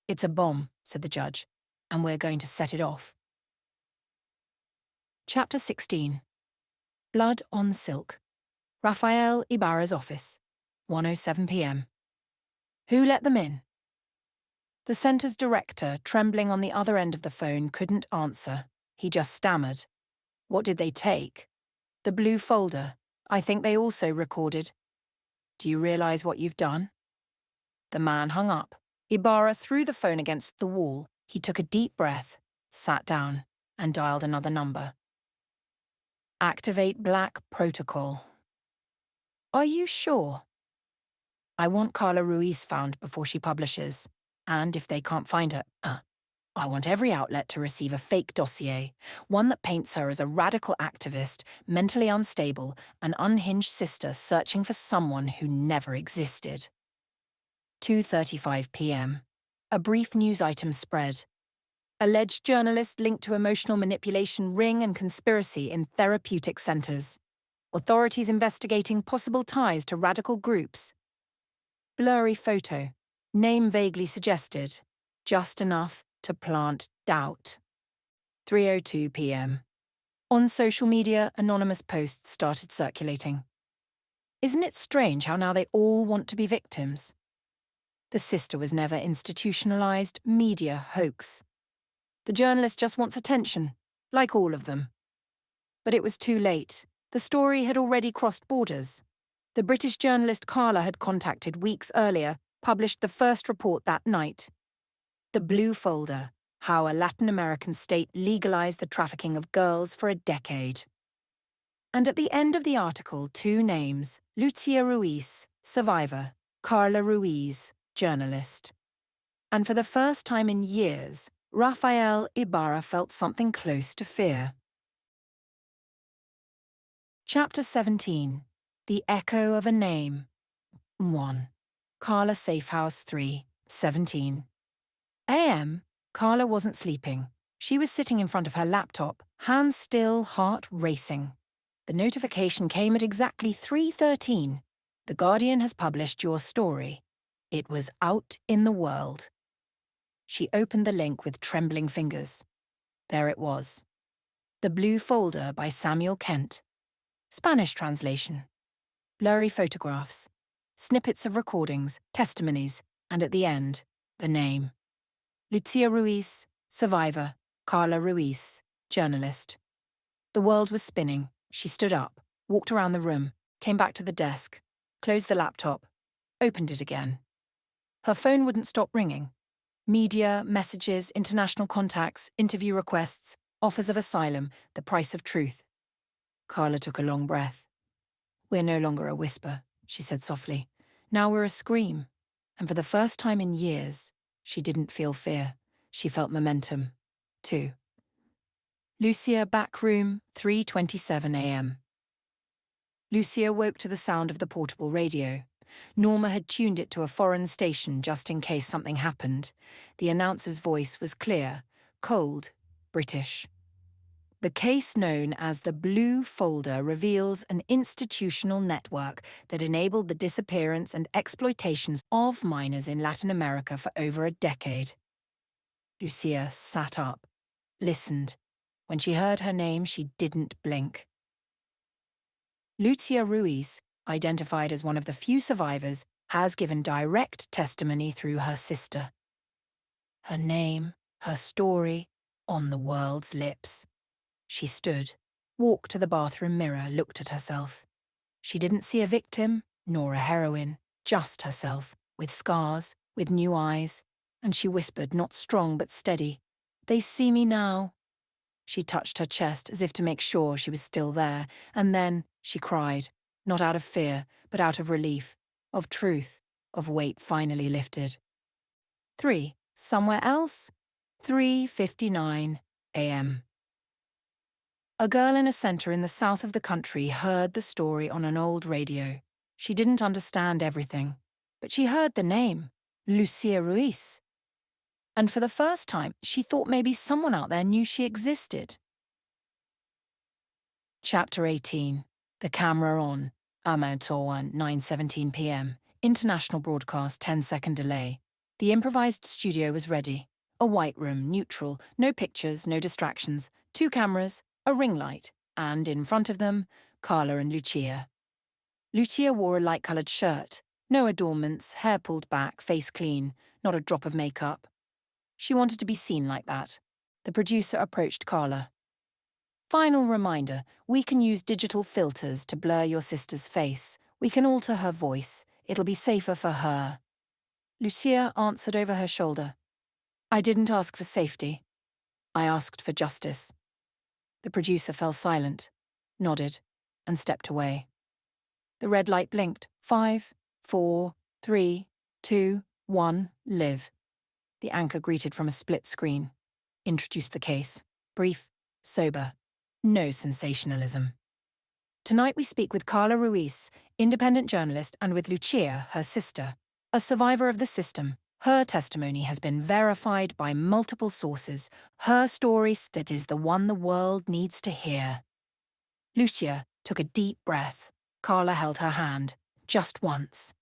S1: "It's a bomb," said the judge, "and we're going to set it off." Chapter 16. Blood on Silk. Rafael Ibarra's office. 1:07 p.m. "Who let them in?" The centre's director, trembling on the other end of the phone, couldn't answer. He just stammered. "What did they take?" "The blue folder. I think they also recorded." "Do you realize what you've done?" The man hung up. Ibarra threw the phone against the wall. He took a deep breath, sat down, and dialed another number. "Activate Black Protocol." "Are you sure?" "I want Carla Ruiz found before she publishes. And if they can't find her, I want every outlet to receive a fake dossier, one that paints her as a radical activist, mentally unstable, an unhinged sister searching for someone who never existed." 2:35 p.m. A brief news item spread. Alleged journalist linked to emotional manipulation ring and conspiracy in therapeutic centers. Authorities investigating possible ties to radical groups. Blurry photo. Name vaguely suggested. Just enough to plant doubt. 3:02 p.m. On social media, anonymous posts started circulating. Isn't it strange how now they all want to be victims? The sister was never institutionalized media hoax. The journalist just wants attention, like all of them. But it was too late. The story had already crossed borders. The British journalist Carla had contacted weeks earlier, published the first report that night. The Blue Folder, how a Latin American state legalized the trafficking of girls for a decade. And at the end of the article, two names: Lucia Ruiz, survivor; Carla Ruiz, journalist. And for the first time in years, Rafael Ibarra felt something close to fear. Chapter 17. The Echo of a Name. 1. Carla Safehouse 3, 17. a.m. Carla wasn't sleeping. She was sitting in front of her laptop, hands still, heart racing. The notification came at exactly 3:13. "The Guardian has published your story." It was out in the world. She opened the link with trembling fingers. There it was. The Blue Folder by Samuel Kent. Spanish translation. Blurry photographs. Snippets of recordings, testimonies, and at the end, the name. Lucia Ruiz, survivor; Carla Ruiz, journalist. The world was spinning. She stood up, walked around the room, came back to the desk, closed the laptop, opened it again. Her phone wouldn't stop ringing. Media, messages, international contacts, interview requests, offers of asylum, the price of truth. Carla took a long breath. "We're no longer a whisper," she said softly. "Now we're a scream." And for the first time in years, she didn't feel fear. She felt momentum. 2. Lucia back room, 3:27 a.m. Lucia woke to the sound of the portable radio. Norma had tuned it to a foreign station just in case something happened. The announcer's voice was clear, cold, British. The case known as the Blue Folder reveals an institutional network that enabled the disappearance and exploitations of minors in Latin America for over a decade. Lucia sat up, listened. When she heard her name, she didn't blink. Lucia Ruiz, identified as one of the few survivors, has given direct testimony through her sister. Her name, her story, on the world's lips. She stood, walked to the bathroom mirror, looked at herself. She didn't see a victim, nor a heroine, just herself, with scars, with new eyes, and she whispered, not strong but steady, "They see me now." She touched her chest as if to make sure she was still there, and then she cried, not out of fear, but out of relief, of truth, of weight finally lifted. 3. Somewhere else? 3:59 a.m. A girl in a centre in the south of the country heard the story on an old radio. She didn't understand everything, but she heard the name, Lucia Ruiz. And for the first time, she thought maybe someone out there knew she existed. Chapter 18. The camera on. Amateur 9:17 p.m. International broadcast 10-second delay. The improvised studio was ready. A white room, neutral, no pictures, no distractions, 2 cameras, a ring light, and in front of them, Carla and Lucia. Lucia wore a light-coloured shirt, no adornments, hair pulled back, face clean, not a drop of makeup. She wanted to be seen like that. The producer approached Carla. Final reminder, we can use digital filters to blur your sister's face. We can alter her voice. It'll be safer for her. Lucia answered over her shoulder. I didn't ask for safety. I asked for justice. The producer fell silent, nodded, and stepped away. The red light blinked. 5, 4, 3, 2, 1, live. The anchor greeted from a split screen. Introduced the case. Brief, sober. No sensationalism. Tonight we speak with Carla Ruiz, independent journalist, and with Lucia, her sister, a survivor of the system. Her testimony has been verified by multiple sources. Her story that is the one the world needs to hear. Lucia took a deep breath. Carla held her hand, just once.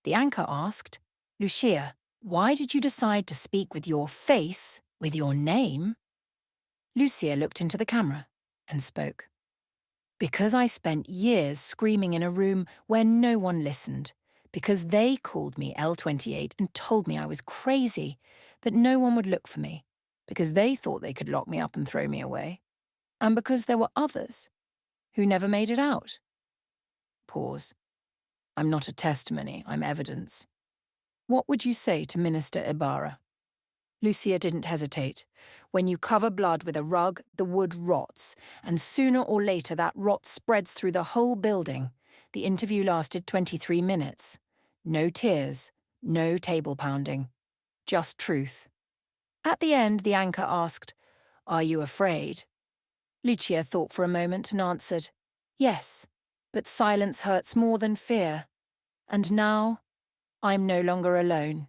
S1: The anchor asked, Lucia, why did you decide to speak with your face, with your name? Lucia looked into the camera and spoke. Because I spent years screaming in a room where no one listened, because they called me L28 and told me I was crazy, that no one would look for me, because they thought they could lock me up and throw me away, and because there were others who never made it out. Pause. I'm not a testimony, I'm evidence. What would you say to Minister Ibarra? Lucia didn't hesitate. When you cover blood with a rug, the wood rots, and sooner or later that rot spreads through the whole building. The interview lasted 23 minutes. No tears, no table pounding. Just truth. At the end, the anchor asked, Are you afraid? Lucia thought for a moment and answered, Yes, but silence hurts more than fear. And now, I'm no longer alone.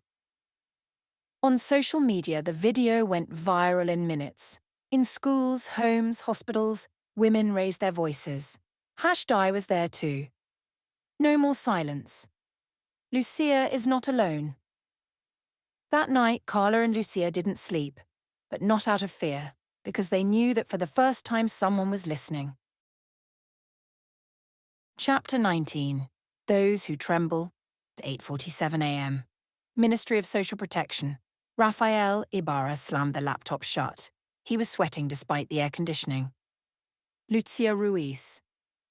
S1: On social media, the video went viral in minutes. In schools, homes, hospitals, women raised their voices. #I was there too. No more silence. Lucia is not alone. That night, Carla and Lucia didn't sleep, but not out of fear, because they knew that for the first time someone was listening. Chapter 19. Those Who Tremble. 8:47 a.m. Ministry of Social Protection. Rafael Ibarra slammed the laptop shut. He was sweating despite the air conditioning. Lucia Ruiz,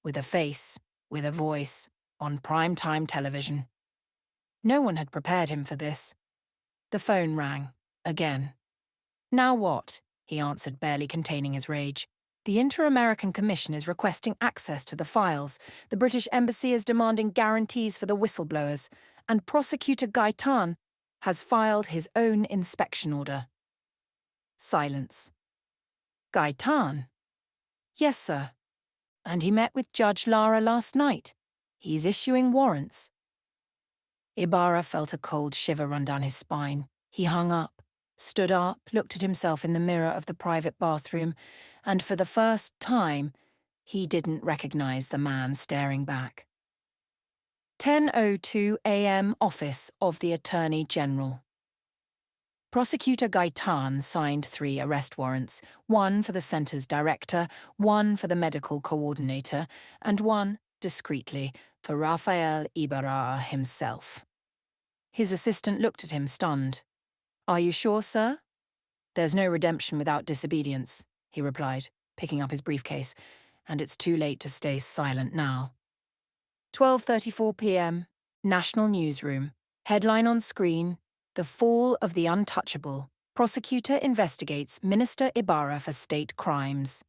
S1: with a face, with a voice, on prime-time television. No one had prepared him for this. The phone rang, again. Now what? He answered, barely containing his rage. The Inter-American Commission is requesting access to the files. The British Embassy is demanding guarantees for the whistleblowers, and Prosecutor Gaitan has filed his own inspection order. Silence. Gaitan? Yes, sir. And he met with Judge Lara last night. He's issuing warrants. Ibarra felt a cold shiver run down his spine. He hung up, stood up, looked at himself in the mirror of the private bathroom, and for the first time, he didn't recognize the man staring back. 10:02 a.m. Office of the Attorney General. Prosecutor Gaitan signed 3 arrest warrants, 1 for the centre's director, 1 for the medical coordinator, and 1, discreetly, for Rafael Ibarra himself. His assistant looked at him, stunned. "Are you sure, sir?" "There's no redemption without disobedience," he replied, picking up his briefcase, "and it's too late to stay silent now." 12:34 p.m., National Newsroom. Headline on screen, "The Fall of the Untouchable. Prosecutor investigates Minister Ibarra for state crimes."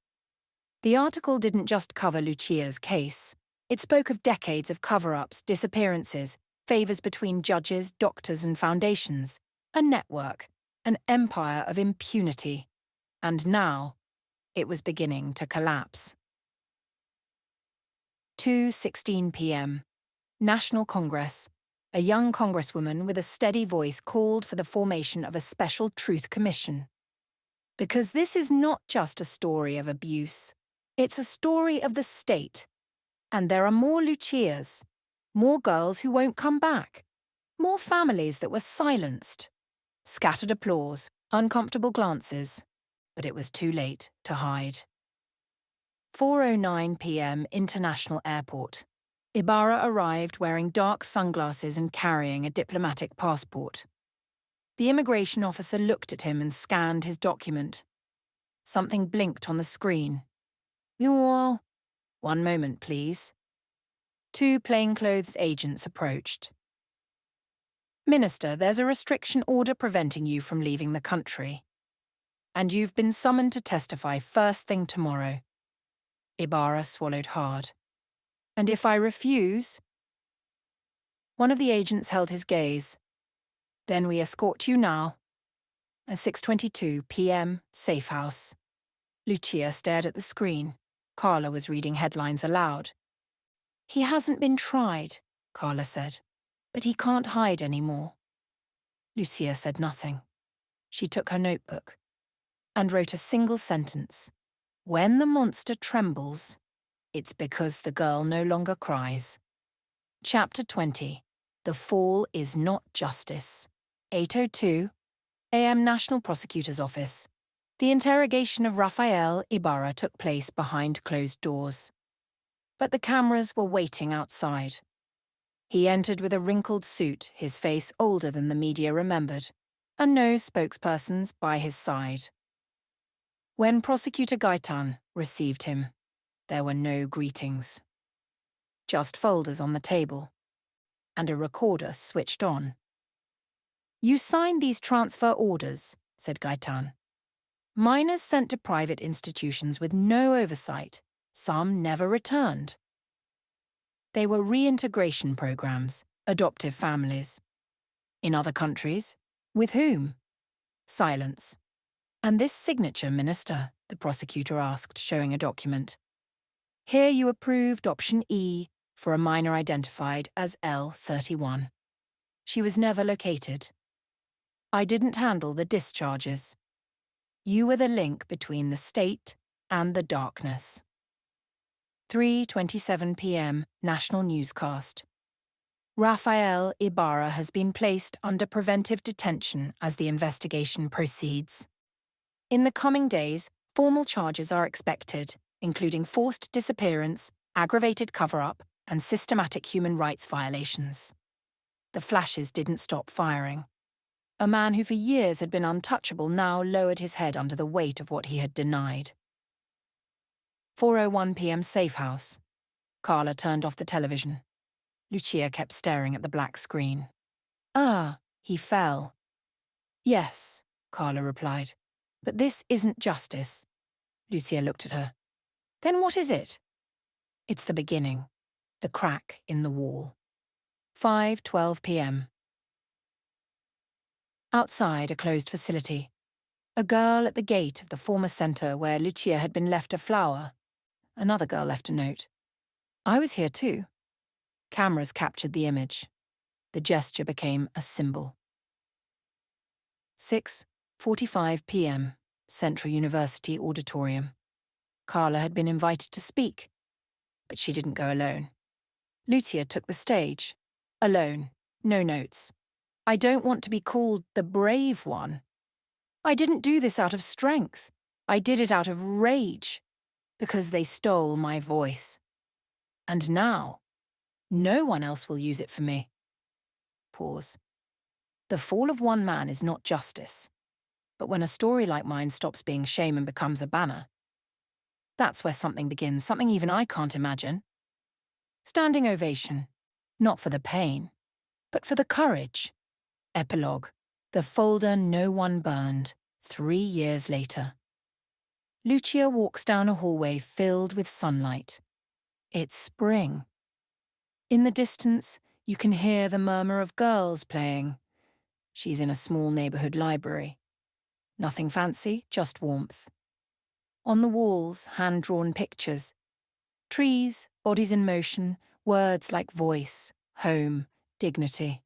S1: The article didn't just cover Lucia's case. It spoke of decades of cover-ups, disappearances, favours between judges, doctors and foundations, a network, an empire of impunity. And now, it was beginning to collapse. 2:16 p.m. National Congress. A young congresswoman with a steady voice called for the formation of a special truth commission. Because this is not just a story of abuse. It's a story of the state. And there are more Lucias, more girls who won't come back, more families that were silenced. Scattered applause, uncomfortable glances. But it was too late to hide. 4:09 p.m. International Airport. Ibarra arrived wearing dark sunglasses and carrying a diplomatic passport. The immigration officer looked at him and scanned his document. Something blinked on the screen. "One moment, please." Two plainclothes agents approached. "Minister, there's a restriction order preventing you from leaving the country. And you've been summoned to testify first thing tomorrow." Ibarra swallowed hard. "And if I refuse?" One of the agents held his gaze. "Then we escort you now." A 6:22 p.m. safe house. Lucia stared at the screen. Carla was reading headlines aloud. "He hasn't been tried," Carla said, "but he can't hide anymore." Lucia said nothing. She took her notebook and wrote a single sentence. "When the monster trembles, it's because the girl no longer cries." Chapter 20. The Fall is Not Justice. 8:02 a.m. National Prosecutor's Office. The interrogation of Rafael Ibarra took place behind closed doors. But the cameras were waiting outside. He entered with a wrinkled suit, his face older than the media remembered, and no spokespersons by his side. When Prosecutor Gaitan received him, there were no greetings. Just folders on the table, and a recorder switched on. "You signed these transfer orders," said Gaitan. "Minors sent to private institutions with no oversight. Some never returned." They were reintegration programs, adoptive families. In other countries? With whom? Silence. "And this signature, Minister?" the prosecutor asked, showing a document. "Here you approved option E for a minor identified as L31. She was never located. I didn't handle the discharges. You were the link between the state and the darkness." 3:27 p.m. National Newscast. Rafael Ibarra has been placed under preventive detention as the investigation proceeds. In the coming days, formal charges are expected, including forced disappearance, aggravated cover-up, and systematic human rights violations. The flashes didn't stop firing. A man who for years had been untouchable now lowered his head under the weight of what he had denied. 4:01 p.m. safe house. Carla turned off the television. Lucia kept staring at the black screen. "Ah, he fell." "Yes," Carla replied. "But this isn't justice." Lucia looked at her. "Then what is it?" "It's the beginning. The crack in the wall." 5:12 p.m. Outside a closed facility. A girl at the gate of the former centre where Lucia had been left a flower. Another girl left a note. "I was here too." Cameras captured the image. The gesture became a symbol. 6:45 p.m. Central University Auditorium. Carla had been invited to speak, but she didn't go alone. Lucia took the stage. Alone, no notes. "I don't want to be called the brave one. I didn't do this out of strength. I did it out of rage, because they stole my voice. And now No one else will use it for me. Pause. The fall of one man is not justice. But when a story like mine stops being shame and becomes a banner, that's where something begins, something even I can't imagine. Standing ovation. Not for the pain, but for the courage. Epilogue. The folder no one burned, 3 years later. Lucia walks down a hallway filled with sunlight. It's spring. In the distance, you can hear the murmur of girls playing. She's in a small neighborhood library. Nothing fancy, just warmth. On the walls, hand-drawn pictures. Trees, bodies in motion, words like voice, home, dignity.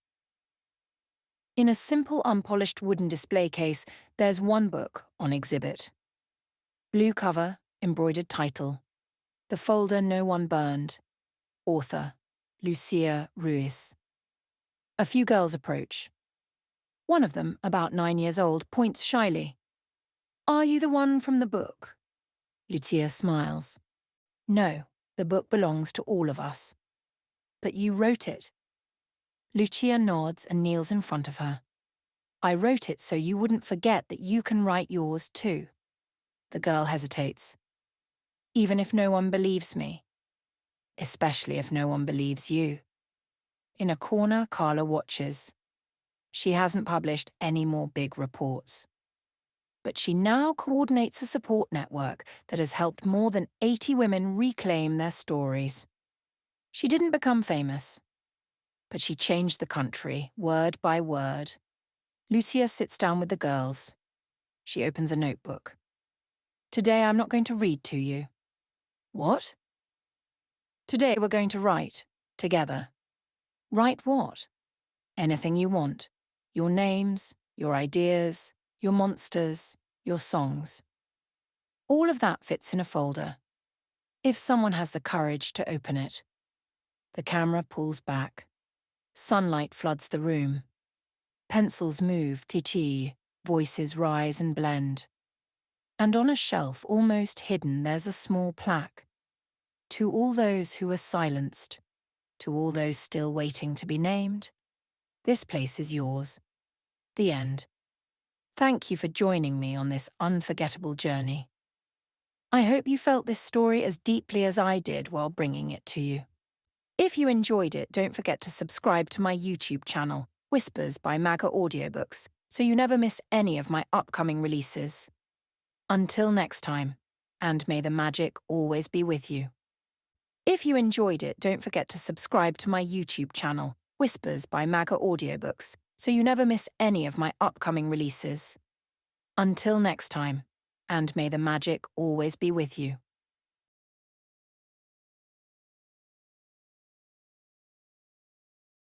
S1: In a simple, unpolished wooden display case, there's one book on exhibit. Blue cover, embroidered title. The folder no one burned. Author, Lucia Ruiz. A few girls approach. One of them, about 9 years old, points shyly. "Are you the one from the book?" Lucia smiles. "No, the book belongs to all of us." "But you wrote it." Lucia nods and kneels in front of her. "I wrote it so you wouldn't forget that you can write yours too." The girl hesitates. "Even if no one believes me?" "Especially if no one believes you." In a corner, Carla watches. She hasn't published any more big reports. But she now coordinates a support network that has helped more than 80 women reclaim their stories. She didn't become famous, but she changed the country, word by word. Lucia sits down with the girls. She opens a notebook. "Today I'm not going to read to you." "What?" "Today we're going to write, together." "Write what?" "Anything you want. Your names, your ideas, your monsters, your songs. All of that fits in a folder. If someone has the courage to open it." The camera pulls back. Sunlight floods the room. Pencils move, ti-chi, voices rise and blend. And on a shelf, almost hidden, there's a small plaque. "To all those who were silenced, to all those still waiting to be named, this place is yours." The end. Thank you for joining me on this unforgettable journey. I hope you felt this story as deeply as I did while bringing it to you. If you enjoyed it, don't forget to subscribe to my YouTube channel, Whispers by Maga Audiobooks, so you never miss any of my upcoming releases. Until next time, and may the magic always be with you. If you enjoyed it, don't forget to subscribe to my YouTube channel, Whispers by Maga Audiobooks, so you never miss any of my upcoming releases. Until next time, and may the magic always be with you.